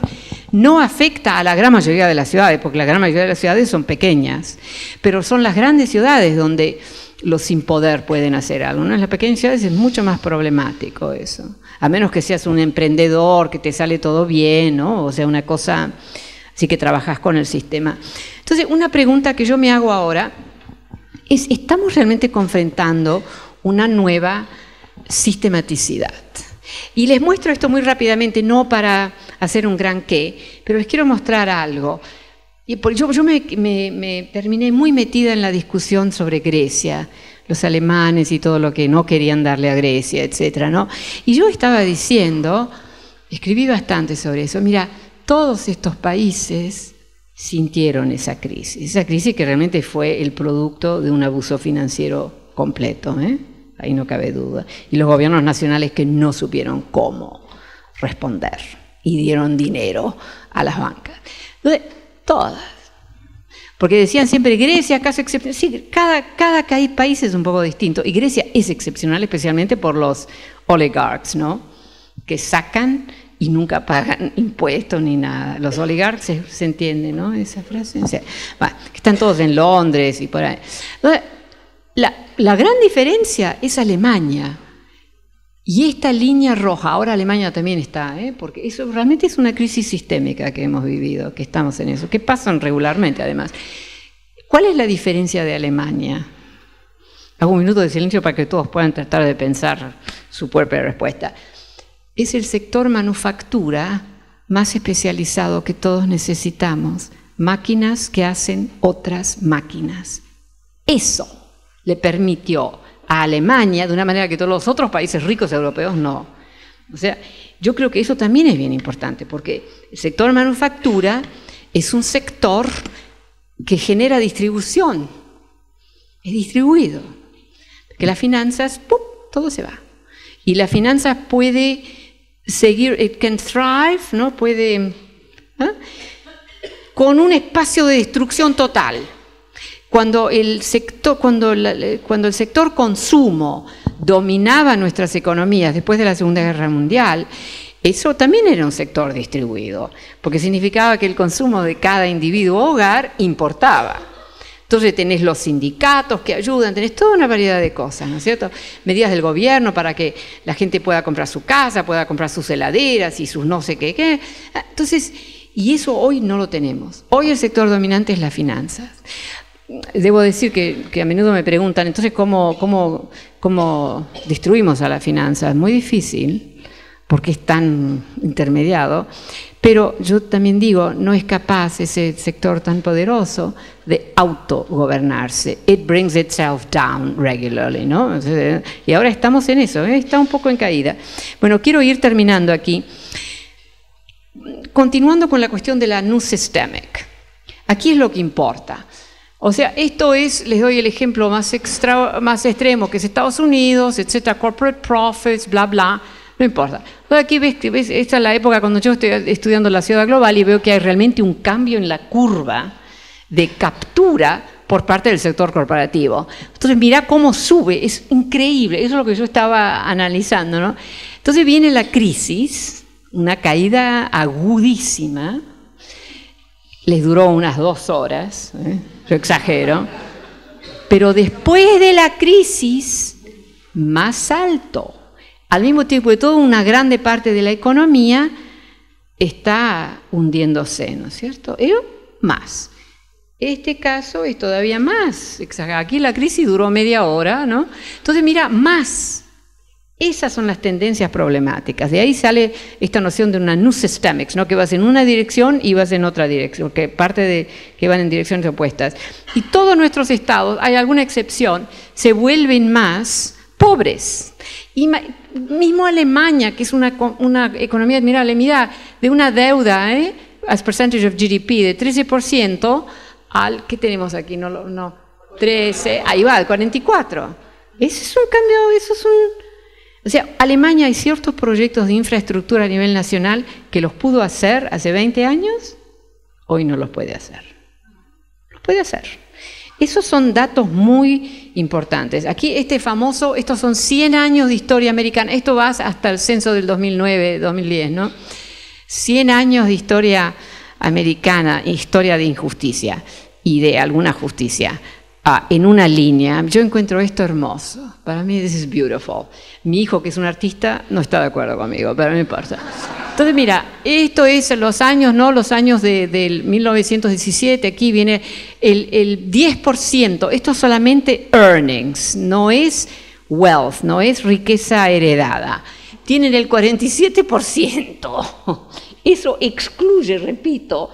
No afecta a la gran mayoría de las ciudades, porque la gran mayoría de las ciudades son pequeñas, pero son las grandes ciudades donde los sin poder pueden hacer algo, ¿no? En las pequeñas ciudades es mucho más problemático eso, a menos que seas un emprendedor, que te sale todo bien, ¿no? O sea, una cosa así que trabajas con el sistema. Entonces, una pregunta que yo me hago ahora es, ¿estamos realmente confrontando una nueva sistematicidad? Y les muestro esto muy rápidamente, no para hacer un gran qué, pero les quiero mostrar algo. Y yo me terminé muy metida en la discusión sobre Grecia, los alemanes y todo lo que no querían darle a Grecia, etcétera, ¿no? Y yo estaba diciendo, escribí bastante sobre eso, mira, todos estos países sintieron esa crisis que realmente fue el producto de un abuso financiero completo, ¿eh? Ahí no cabe duda. Y los gobiernos nacionales que no supieron cómo responder y dieron dinero a las bancas. Entonces, todas. Porque decían siempre, Grecia, caso excepcional. Sí, cada país es un poco distinto. Y Grecia es excepcional especialmente por los oligarcas, ¿no? Que sacan y nunca pagan impuestos ni nada. Los oligarcas, se entiende, ¿no? Esa frase. O sea, bueno, que están todos en Londres y por ahí. Entonces, la gran diferencia es Alemania. Y esta línea roja, ahora Alemania también está, porque eso realmente es una crisis sistémica que hemos vivido, que estamos en eso, que pasan regularmente además. ¿Cuál es la diferencia de Alemania? Hago un minuto de silencio para que todos puedan tratar de pensar su propia respuesta. Es el sector manufactura más especializado que todos necesitamos, máquinas que hacen otras máquinas. Eso le permitió a Alemania, de una manera que todos los otros países ricos europeos no. O sea, yo creo que eso también es bien importante, porque el sector manufactura es un sector que genera distribución, es distribuido. Que las finanzas, ¡pum!, todo se va. Y las finanzas puede seguir, it can thrive, ¿no? Puede, con un espacio de destrucción total. Cuando el sector consumo dominaba nuestras economías después de la Segunda Guerra Mundial, eso también era un sector distribuido, porque significaba que el consumo de cada individuo o hogar importaba. Entonces tenés los sindicatos que ayudan, tenés toda una variedad de cosas, ¿no es cierto? Medidas del gobierno para que la gente pueda comprar su casa, pueda comprar sus heladeras y sus no sé qué. Entonces, y eso hoy no lo tenemos. Hoy el sector dominante es las finanzas. Debo decir que a menudo me preguntan, entonces, ¿cómo destruimos a la finanza? Es muy difícil, porque es tan intermediado, pero yo también digo, no es capaz ese sector tan poderoso de autogobernarse. It brings itself down regularly, ¿no? Y ahora estamos en eso, está un poco en caída. Bueno, quiero ir terminando aquí. Continuando con la cuestión de la New Systemic. Aquí es lo que importa. O sea, esto es, les doy el ejemplo más extremo, que es Estados Unidos, etcétera, corporate profits, bla, bla, no importa. Aquí ves, esta es la época cuando yo estoy estudiando la ciudad global y veo que hay realmente un cambio en la curva de captura por parte del sector corporativo. Entonces, mirá cómo sube, es increíble, eso es lo que yo estaba analizando, ¿no? Entonces viene la crisis, una caída agudísima, les duró unas 2 horas, yo exagero, pero después de la crisis, más alto. Al mismo tiempo que toda una grande parte de la economía está hundiéndose, ¿no es cierto? Pero más. Este caso es todavía más. Aquí la crisis duró media hora, ¿no? Entonces, mira, más. Esas son las tendencias problemáticas. De ahí sale esta noción de una new systemics, ¿no? Que vas en una dirección y vas en otra dirección, que parte de que van en direcciones opuestas. Y todos nuestros estados, hay alguna excepción, se vuelven más pobres. Y mismo Alemania, que es una economía admirable, mira, de una deuda, as percentage of GDP de 13% al, ¿qué tenemos aquí? No, 13, ahí va, al 44. Ese es un cambio, eso es un... O sea, Alemania hay ciertos proyectos de infraestructura a nivel nacional que los pudo hacer hace 20 años, hoy no los puede hacer. Los puede hacer. Esos son datos muy importantes. Aquí estos son 100 años de historia americana. Esto va hasta el censo del 2009, 2010, ¿no? 100 años de historia americana, historia de injusticia y de alguna justicia. En una línea, yo encuentro esto hermoso. Para mí, this is beautiful. Mi hijo, que es un artista, no está de acuerdo conmigo, pero no importa. Entonces, mira, esto es los años, ¿no? Los años del 1917, aquí viene el 10%. Esto es solamente earnings, no es wealth, no es riqueza heredada. Tienen el 47%. Eso excluye, repito,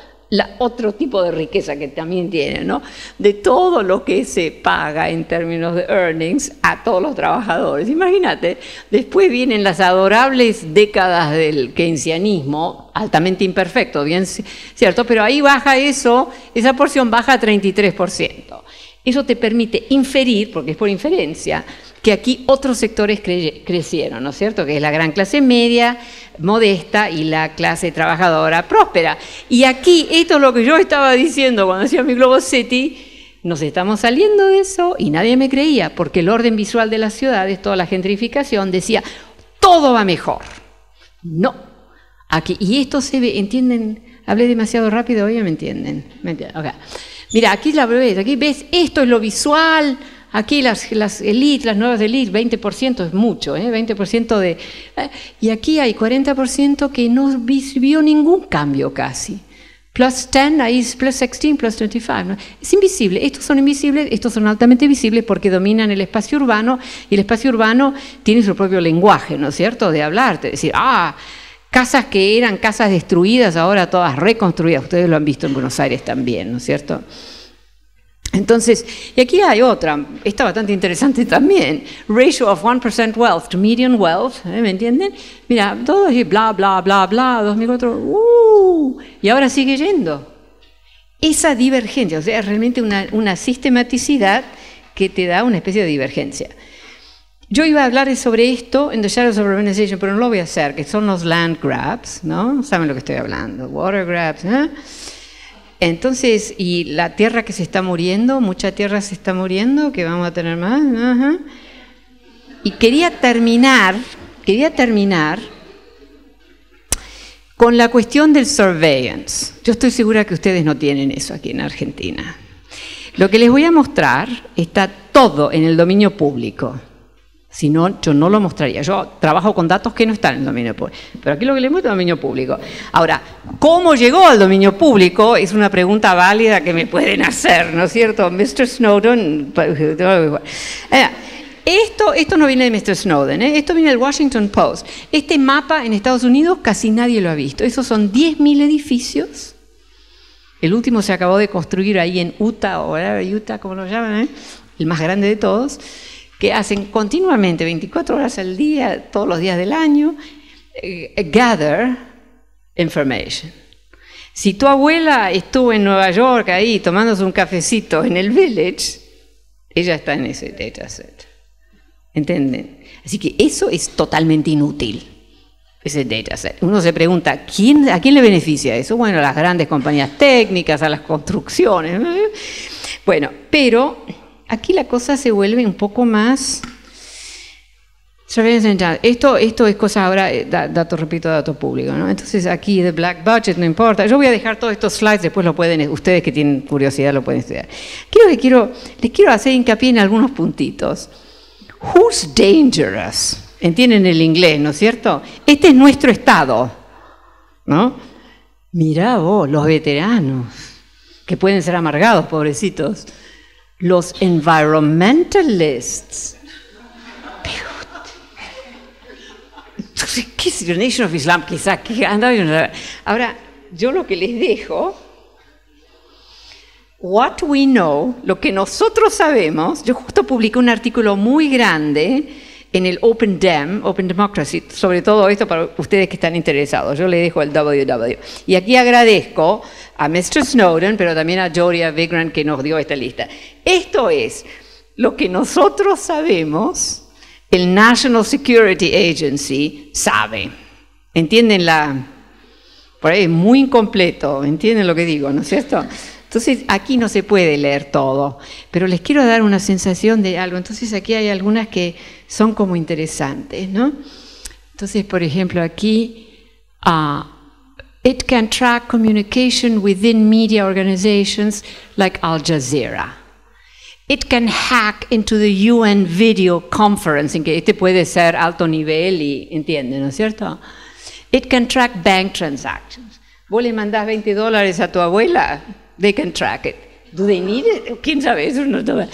otro tipo de riqueza que también tienen, ¿no? De todo lo que se paga en términos de earnings a todos los trabajadores. Imagínate, después vienen las adorables décadas del keynesianismo, altamente imperfecto, bien cierto, pero ahí baja esa porción baja a 33%. Eso te permite inferir, porque es por inferencia, que aquí otros sectores crecieron, ¿no es cierto? Que es la gran clase media, modesta, y la clase trabajadora próspera. Y aquí, esto es lo que yo estaba diciendo cuando hacía mi Globosity, nos estamos saliendo de eso y nadie me creía, porque el orden visual de las ciudades, toda la gentrificación, decía, todo va mejor. No. Aquí, y esto se ve, ¿entienden? Hablé demasiado rápido, ¿hoy me entienden? Okay. Mira, aquí aquí ves, esto es lo visual. Aquí las élites, las nuevas élites, 20% es mucho, 20% de... y aquí hay 40% que no vio ningún cambio casi. Plus 10, ahí es plus 16, plus 25. ¿no? Es invisible. Estos son invisibles, estos son altamente visibles porque dominan el espacio urbano y el espacio urbano tiene su propio lenguaje, ¿no es cierto? De hablar, de decir, casas que eran casas destruidas, ahora todas reconstruidas. Ustedes lo han visto en Buenos Aires también, ¿no es cierto? Entonces, y aquí hay otra, está bastante interesante también, ratio of 1% wealth to median wealth, ¿me entienden? Mira, todo así, bla, bla, bla, bla, 2004, y ahora sigue yendo. Esa divergencia, o sea, es realmente una sistematicidad que te da una especie de divergencia. Yo iba a hablar sobre esto en The Shadows of Urbanization, pero no lo voy a hacer, que son los land grabs, ¿no? Saben lo que estoy hablando, water grabs, ¿eh? Entonces, y la tierra que se está muriendo, mucha tierra se está muriendo, que vamos a tener más. Y quería terminar con la cuestión del surveillance. Yo estoy segura que ustedes no tienen eso aquí en Argentina. Lo que les voy a mostrar está todo en el dominio público. Si no, yo no lo mostraría. Yo trabajo con datos que no están en el dominio público. Pero aquí lo que les muestro es el dominio público. Ahora, ¿cómo llegó al dominio público? Es una pregunta válida que me pueden hacer, ¿no es cierto? Mr. Snowden... Esto no viene de Mr. Snowden, esto viene del Washington Post. Este mapa en Estados Unidos casi nadie lo ha visto. Esos son 10.000 edificios. El último se acabó de construir ahí en Utah, como lo llaman, el más grande de todos, que hacen continuamente, 24 horas al día, todos los días del año, gather information. Si tu abuela estuvo en Nueva York ahí tomándose un cafecito en el Village, ella está en ese dataset. ¿Entienden? Así que eso es totalmente inútil, ese dataset. Uno se pregunta, ¿a quién le beneficia eso? Bueno, a las grandes compañías técnicas, a las construcciones. Bueno, pero... aquí la cosa se vuelve un poco más... Esto es cosa ahora, dato público, ¿no? Entonces aquí the black budget, no importa. Yo voy a dejar todos estos slides, después lo pueden, ustedes que tienen curiosidad lo pueden estudiar. Les quiero hacer hincapié en algunos puntitos. Who's dangerous? Entienden el inglés, ¿no es cierto? Este es nuestro estado, ¿no? Mirá vos, los veteranos, que pueden ser amargados, pobrecitos. Los environmentalists. ¿Qué es la Nation of Islam? Quizás. Ahora, yo lo que les dejo, what we know, lo que nosotros sabemos, yo justo publiqué un artículo muy grande en el Open Democracy, sobre todo esto para ustedes que están interesados. Yo les dejo el www. Y aquí agradezco a Mr. Snowden, pero también a Joria Vigrant que nos dio esta lista. Esto es lo que nosotros sabemos, el National Security Agency sabe. ¿Entienden por ahí es muy incompleto, ¿entienden lo que digo, no es cierto? Entonces, aquí no se puede leer todo, pero les quiero dar una sensación de algo. Entonces, aquí hay algunas que son como interesantes, ¿no? Entonces, por ejemplo, aquí, it can track communication within media organizations like Al Jazeera. It can hack into the UN video conferencing, que este puede ser alto nivel y entienden, ¿no es cierto? It can track bank transactions. Vos le mandás $20 a tu abuela, they can track it. Do they need it? ¿Quién sabe? Eso no está.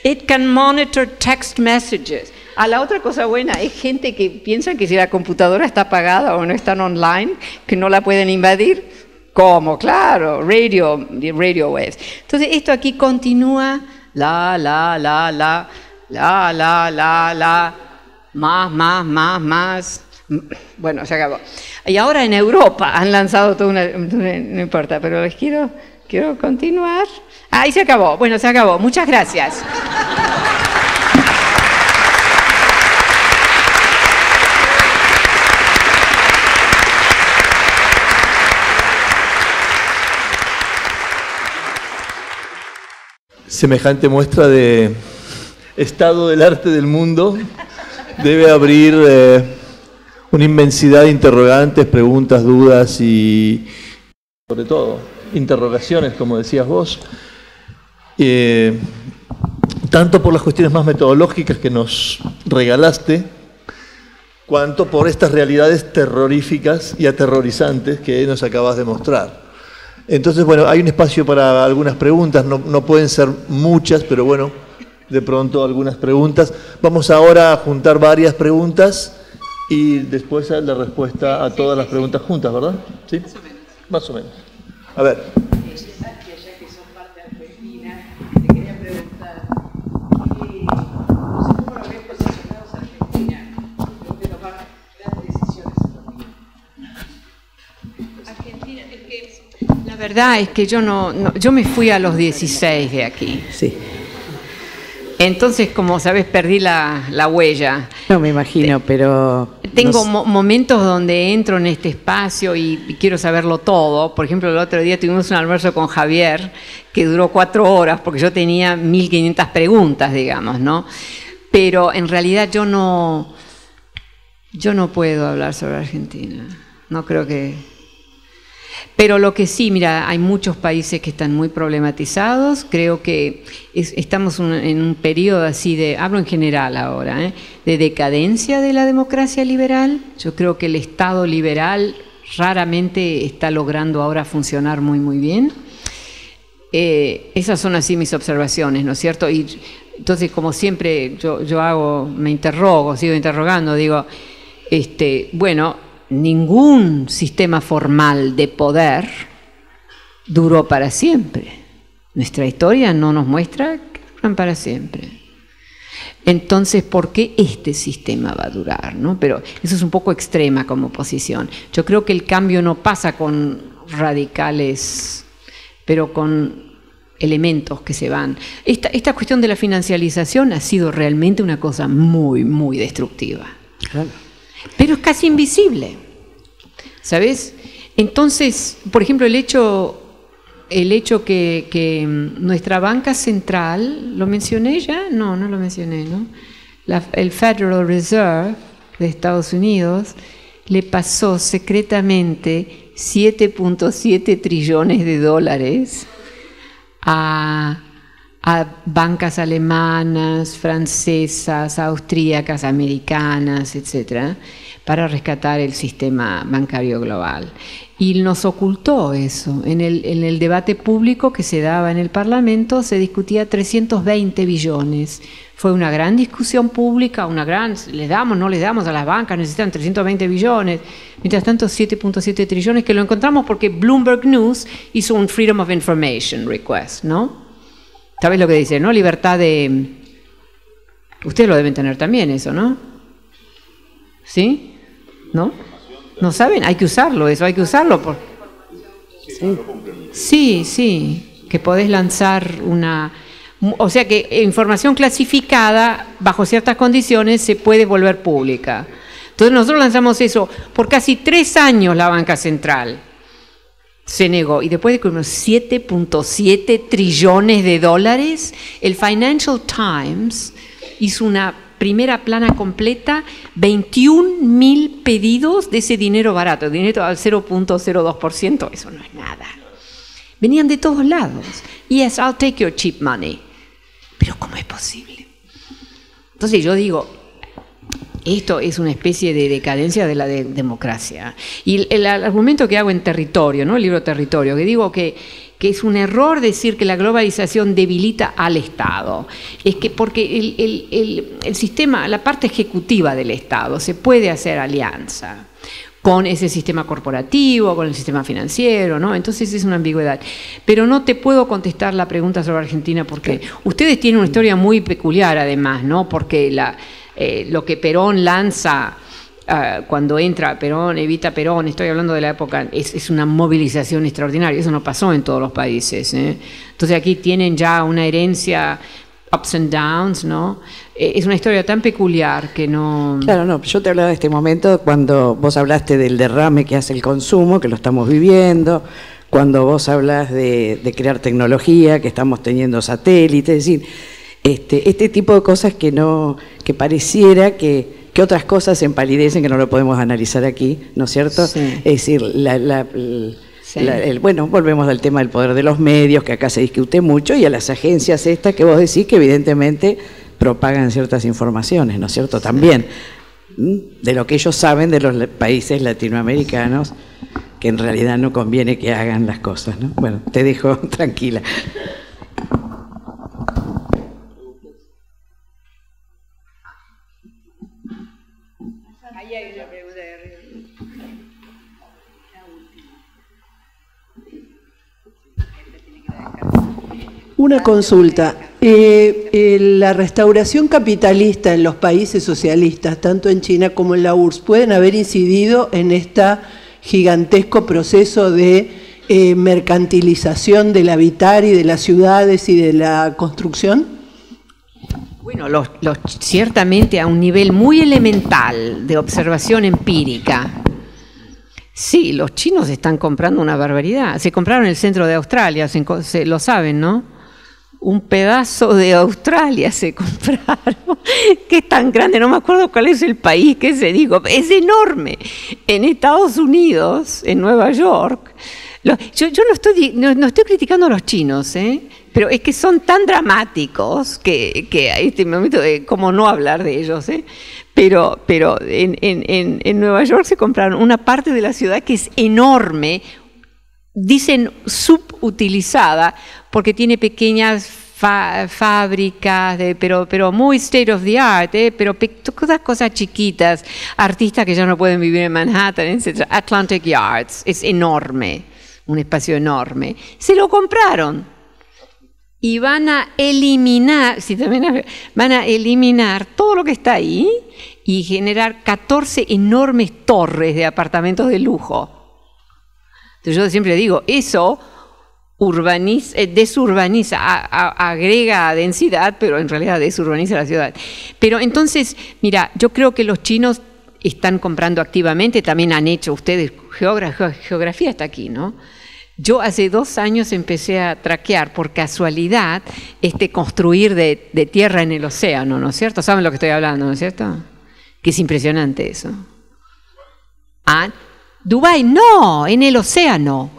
It can monitor text messages. A la otra cosa buena, hay gente que piensa que si la computadora está apagada o no están online, que no la pueden invadir. ¿Cómo? Claro, radio waves. Entonces esto aquí continúa, más. Bueno, se acabó. Y ahora en Europa han lanzado toda una... No importa, pero les quiero continuar. Ahí se acabó. Bueno, se acabó. Muchas gracias. Semejante muestra de estado del arte del mundo debe abrir una inmensidad de interrogantes, preguntas, dudas y, sobre todo, interrogaciones, como decías vos, tanto por las cuestiones más metodológicas que nos regalaste, cuanto por estas realidades terroríficas y aterrorizantes que nos acabas de mostrar. Entonces, bueno, hay un espacio para algunas preguntas, no pueden ser muchas, pero bueno, de pronto algunas preguntas. Vamos ahora a juntar varias preguntas y después la respuesta a todas las preguntas juntas, ¿verdad? ¿Sí? Más o menos. A ver. La verdad es que yo me fui a los 16 de aquí. Sí. Entonces, como sabes, perdí la huella. No me imagino, pero... Tengo momentos donde entro en este espacio y quiero saberlo todo. Por ejemplo, el otro día tuvimos un almuerzo con Javier que duró 4 horas porque yo tenía 1500 preguntas, digamos, ¿no? Pero en realidad yo no puedo hablar sobre Argentina. No creo que... Pero lo que sí, mira, hay muchos países que están muy problematizados. Creo que estamos en un periodo así de, hablo en general ahora, de decadencia de la democracia liberal. Yo creo que el Estado liberal raramente está logrando ahora funcionar muy, muy bien. Esas son así mis observaciones, ¿no es cierto? Y entonces, como siempre, me interrogo, sigo interrogando, digo, bueno, ningún sistema formal de poder duró para siempre. Nuestra historia no nos muestra que duran para siempre. Entonces, ¿por qué este sistema va a durar, ¿no? Pero eso es un poco extrema como posición. Yo creo que el cambio no pasa con radicales, pero con elementos que se van. Esta cuestión de la financialización ha sido realmente una cosa muy, muy destructiva. Claro. Pero es casi invisible, ¿sabes? Entonces, por ejemplo, el hecho que nuestra banca central, ¿lo mencioné ya? No lo mencioné, ¿no? El Federal Reserve de Estados Unidos le pasó secretamente 7.7 trillones de dólares a bancas alemanas, francesas, austríacas, americanas, etcétera, para rescatar el sistema bancario global. Y nos ocultó eso. En el debate público que se daba en el Parlamento se discutía 320 billones. Fue una gran discusión pública, ¿les damos, no les damos a las bancas? Necesitan 320 billones. Mientras tanto, 7.7 trillones, que lo encontramos porque Bloomberg News hizo un Freedom of Information Request, ¿no? ¿Sabes lo que dice, no? Libertad de... Ustedes lo deben tener también eso, ¿no? ¿Sí? ¿No? ¿No saben? Hay que usarlo, eso hay que usarlo. Sí, que podés lanzar una... O sea que información clasificada, bajo ciertas condiciones, se puede volver pública. Entonces nosotros lanzamos eso por casi 3 años la banca central. Se negó. Y después de como 7.7 trillones de dólares, el Financial Times hizo una primera plana completa, 21.000 pedidos de ese dinero barato, dinero al 0.02%, eso no es nada. Venían de todos lados. Yes, I'll take your cheap money. Pero ¿cómo es posible? Entonces yo digo, esto es una especie de decadencia de la democracia. Y el argumento que hago en Territorio, ¿no? El libro Territorio, que digo que es un error decir que la globalización debilita al Estado. Es que porque el sistema, la parte ejecutiva del Estado, se puede hacer alianza con ese sistema corporativo, con el sistema financiero, ¿no? Entonces es una ambigüedad. Pero no te puedo contestar la pregunta sobre Argentina porque ustedes tienen una historia muy peculiar además, ¿no? Porque lo que Perón lanza cuando entra Perón, Evita Perón, estoy hablando de la época, es una movilización extraordinaria, eso no pasó en todos los países, ¿eh? Entonces aquí tienen ya una herencia, ups and downs, ¿no? Es una historia tan peculiar que no... Claro, no, yo te hablaba de este momento cuando vos hablaste del derrame que hace el consumo, que lo estamos viviendo, cuando vos hablas de crear tecnología, que estamos teniendo satélites, es decir, este tipo de cosas que pareciera que otras cosas se empalidecen, que no lo podemos analizar aquí, ¿no es cierto? Sí. Es decir, bueno, volvemos al tema del poder de los medios, que acá se discute mucho, y a las agencias estas que vos decís que evidentemente propagan ciertas informaciones, ¿no es cierto? También de lo que ellos saben de los países latinoamericanos, que en realidad no conviene que hagan las cosas, ¿no? Bueno, te dejo tranquila. Ahí hay una pregunta de arriba. Una consulta. La restauración capitalista en los países socialistas, tanto en China como en la URSS, ¿pueden haber incidido en este gigantesco proceso de mercantilización del habitar y de las ciudades y de la construcción? Bueno, ciertamente a un nivel muy elemental de observación empírica. Sí, los chinos están comprando una barbaridad. Se compraron el centro de Australia, lo saben, ¿no? Un pedazo de Australia se compraron, que es tan grande, no me acuerdo cuál es el país que se dijo, es enorme. En Estados Unidos, en Nueva York, yo no estoy criticando a los chinos, pero es que son tan dramáticos que a este momento, como no hablar de ellos, pero en Nueva York se compraron una parte de la ciudad que es enorme, dicen subutilizada, porque tiene pequeñas fábricas, pero muy state of the art, pero todas cosas chiquitas, artistas que ya no pueden vivir en Manhattan, etc. Atlantic Yards, es enorme, un espacio enorme. Se lo compraron y van a eliminar, todo lo que está ahí y generar 14 enormes torres de apartamentos de lujo. Entonces yo siempre digo, eso desurbaniza, agrega densidad, pero en realidad desurbaniza la ciudad. Pero entonces, mira, yo creo que los chinos están comprando activamente, también han hecho ustedes, geografía está aquí, ¿no? Yo hace 2 años empecé a traquear por casualidad construir de tierra en el océano, ¿no es cierto? ¿Saben lo que estoy hablando, no es cierto? Que es impresionante eso. Dubái, no, en el océano.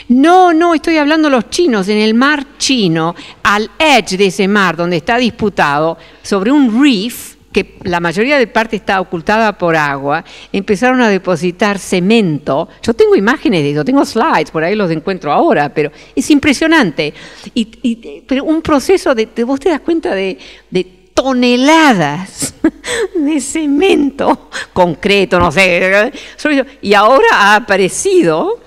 No, estoy hablando de los chinos, en el mar chino, al edge de ese mar donde está disputado, sobre un reef, que la mayoría de parte está ocultada por agua, empezaron a depositar cemento. Yo tengo imágenes de eso, tengo slides, por ahí los encuentro ahora, pero es impresionante. Pero un proceso vos te das cuenta de toneladas de cemento, concreto, no sé, y ahora ha aparecido,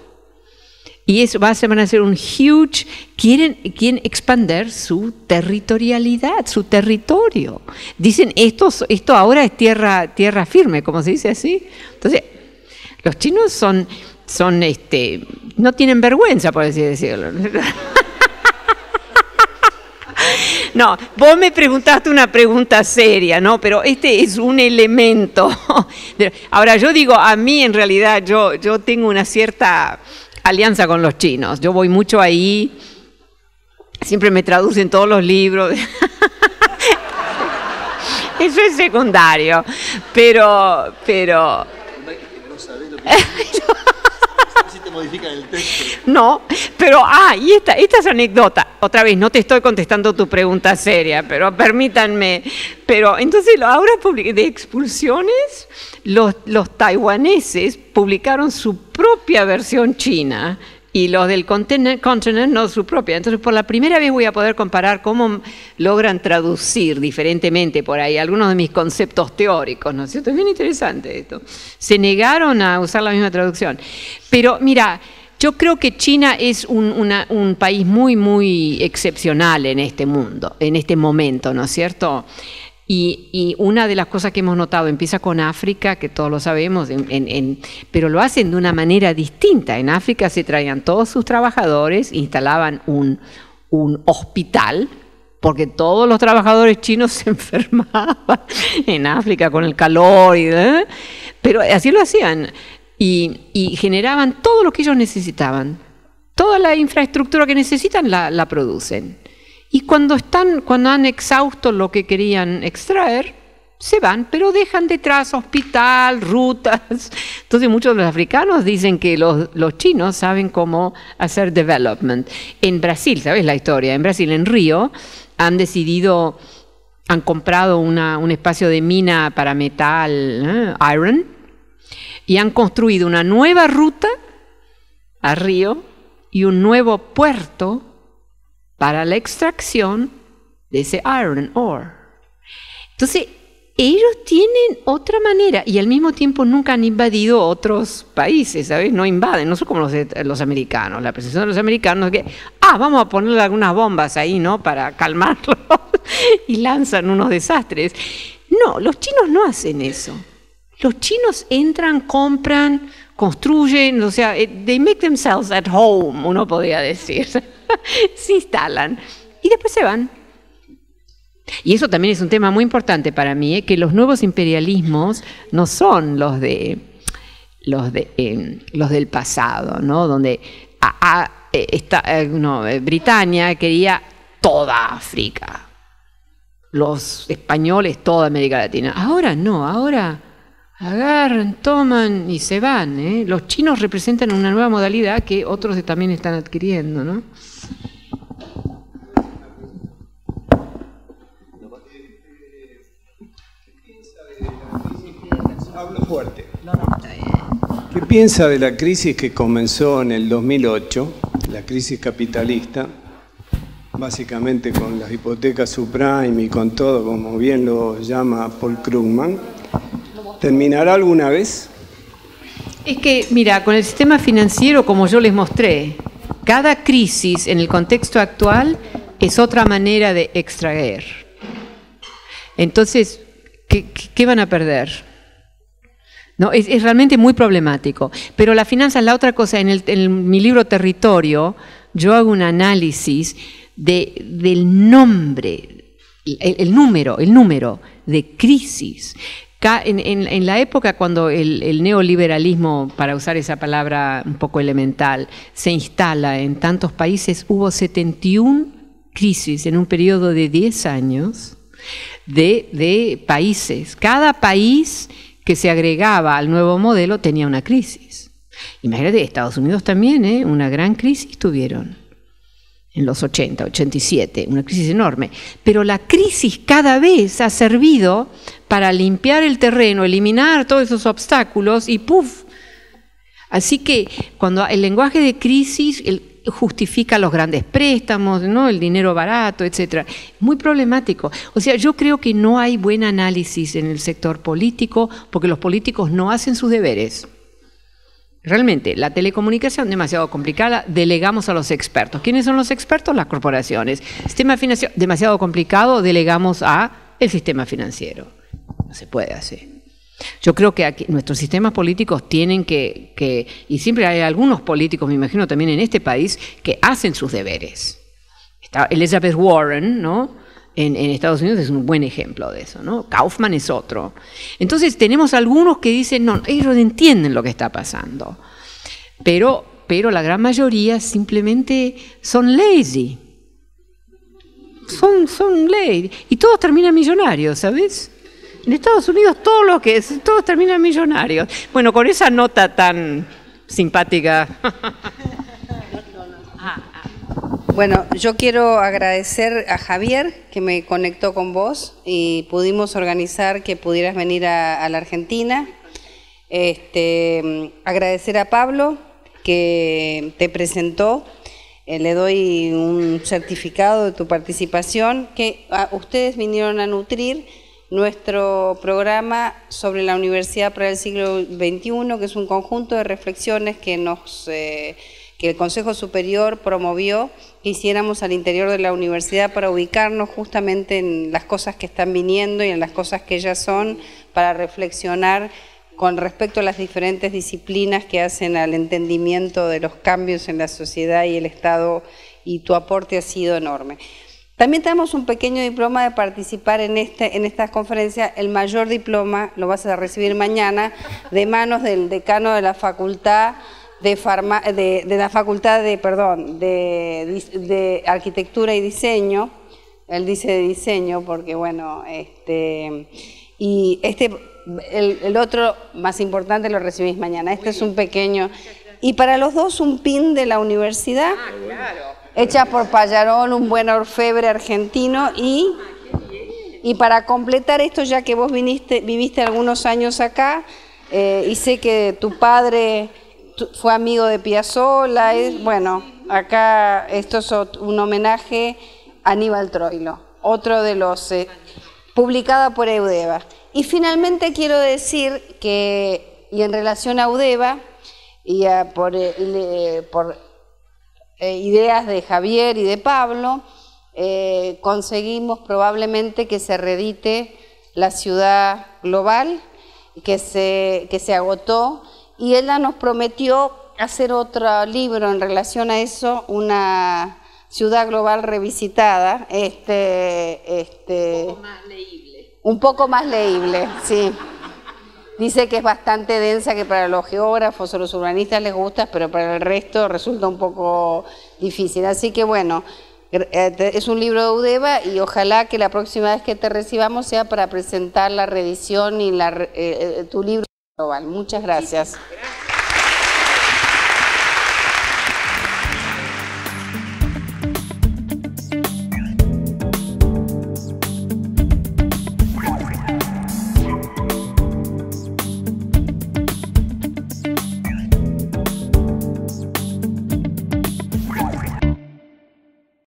y eso van a hacer un huge, quieren expandir su territorialidad, su territorio. Dicen, esto ahora es tierra firme, como se dice así. Entonces, los chinos no tienen vergüenza, por así decirlo. No, vos me preguntaste una pregunta seria, ¿no? Pero este es un elemento. Ahora, yo digo, a mí en realidad yo tengo una cierta alianza con los chinos. Yo voy mucho ahí, siempre me traducen todos los libros. Eso es secundario, pero... No sabés lo que si te modifican el texto. No, pero, y esta es anécdota. Otra vez, no te estoy contestando tu pregunta seria, pero permítanme. Pero entonces, ahora de expulsiones, los taiwaneses publicaron su propia versión china y los del continent no su propia. Entonces, por la primera vez voy a poder comparar cómo logran traducir diferentemente por ahí algunos de mis conceptos teóricos, ¿no es cierto? Es bien interesante esto. Se negaron a usar la misma traducción. Pero, mira, yo creo que China es un país muy, muy excepcional en este mundo, en este momento, ¿no es cierto? Y una de las cosas que hemos notado, empieza con África, que todos lo sabemos, pero lo hacen de una manera distinta. En África se traían todos sus trabajadores, instalaban un hospital, porque todos los trabajadores chinos se enfermaban en África con el calor, pero así lo hacían. Y generaban todo lo que ellos necesitaban. Toda la infraestructura que necesitan la producen. Y cuando han exhausto lo que querían extraer, se van, pero dejan detrás hospital, rutas. Entonces muchos de los africanos dicen que los chinos saben cómo hacer development. En Brasil, ¿sabes la historia? En Brasil, en Río, han comprado un espacio de mina para metal, iron, y han construido una nueva ruta a Río y un nuevo puerto para la extracción de ese iron ore. Entonces, ellos tienen otra manera y al mismo tiempo nunca han invadido otros países, ¿sabes? No invaden, no son como los americanos. La percepción de los americanos es que, vamos a ponerle algunas bombas ahí, ¿no? Para calmarlos y lanzan unos desastres. No, los chinos no hacen eso. Los chinos entran, compran, construyen, o sea, they make themselves at home, uno podría decir. Se instalan y después se van. Y eso también es un tema muy importante para mí, que los nuevos imperialismos no son los del pasado, ¿no? Donde Britania quería toda África, los españoles toda América Latina. Ahora no, ahora agarran, toman y se van. Los chinos representan una nueva modalidad que otros también están adquiriendo, ¿no? Hablo fuerte. ¿Qué piensa de la crisis que comenzó en el 2008, la crisis capitalista, básicamente con las hipotecas subprime y con todo, como bien lo llama Paul Krugman? ¿Terminará alguna vez? Es que, mira, con el sistema financiero, como yo les mostré, cada crisis en el contexto actual es otra manera de extraer. Entonces, ¿qué van a perder? No, es realmente muy problemático. Pero la finanza es la otra cosa. En mi libro Territorio, yo hago un análisis del nombre, el número de crisis. En la época cuando el neoliberalismo, para usar esa palabra un poco elemental, se instala en tantos países, hubo 71 crisis en un periodo de 10 años de países. Cada país que se agregaba al nuevo modelo tenía una crisis. Imagínate, Estados Unidos también, una gran crisis tuvieron. En los 80, 87, una crisis enorme. Pero la crisis cada vez ha servido para limpiar el terreno, eliminar todos esos obstáculos y ¡puf! Así que cuando el lenguaje de crisis justifica los grandes préstamos, ¿no? El dinero barato, etc. Muy problemático. O sea, yo creo que no hay buen análisis en el sector político porque los políticos no hacen sus deberes. Realmente, la telecomunicación demasiado complicada, delegamos a los expertos. ¿Quiénes son los expertos? Las corporaciones. Sistema financiero demasiado complicado, delegamos a el sistema financiero. No se puede hacer. Yo creo que aquí nuestros sistemas políticos tienen que, y siempre hay algunos políticos, me imagino también en este país, que hacen sus deberes. Está Elizabeth Warren, ¿no? En Estados Unidos es un buen ejemplo de eso, ¿no? Kaufman es otro. Entonces tenemos algunos que dicen, no, ellos entienden lo que está pasando, pero la gran mayoría simplemente son lazy. Son lazy. Y todos terminan millonarios, ¿sabes? En Estados Unidos todos terminan millonarios. Bueno, con esa nota tan simpática. Bueno, yo quiero agradecer a Javier que me conectó con vos y pudimos organizar que pudieras venir a la Argentina. Agradecer a Pablo que te presentó. Le doy un certificado de tu participación, que ustedes vinieron a nutrir nuestro programa sobre la Universidad para el siglo XXI, que es un conjunto de reflexiones que el Consejo Superior promovió que hiciéramos al interior de la universidad para ubicarnos justamente en las cosas que están viniendo y en las cosas que ya son, para reflexionar con respecto a las diferentes disciplinas que hacen al entendimiento de los cambios en la sociedad y el Estado, y tu aporte ha sido enorme. También tenemos un pequeño diploma de participar en esta conferencia. El mayor diploma lo vas a recibir mañana de manos del decano de la Facultad de Arquitectura y Diseño. Él dice de diseño porque, bueno, el otro más importante lo recibís mañana. Este es un pequeño. Y para los dos un pin de la universidad, hecha por Pallarol, un buen orfebre argentino. Y para completar esto, ya que vos viviste algunos años acá, y sé que tu padre fue amigo de Piazzolla, bueno, acá esto es un homenaje a Aníbal Troilo, otro de los, publicada por Eudeva. Y finalmente quiero decir que, y en relación a Eudeva, y por ideas de Javier y de Pablo, conseguimos probablemente que se reedite La Ciudad Global, que se agotó, y ella nos prometió hacer otro libro en relación a eso, una ciudad global revisitada, un poco más leíble, sí. Dice que es bastante densa, que para los geógrafos o los urbanistas les gusta, pero para el resto resulta un poco difícil. Así que bueno, es un libro de Eudeva y ojalá que la próxima vez que te recibamos sea para presentar la reedición y tu libro global. Muchas gracias.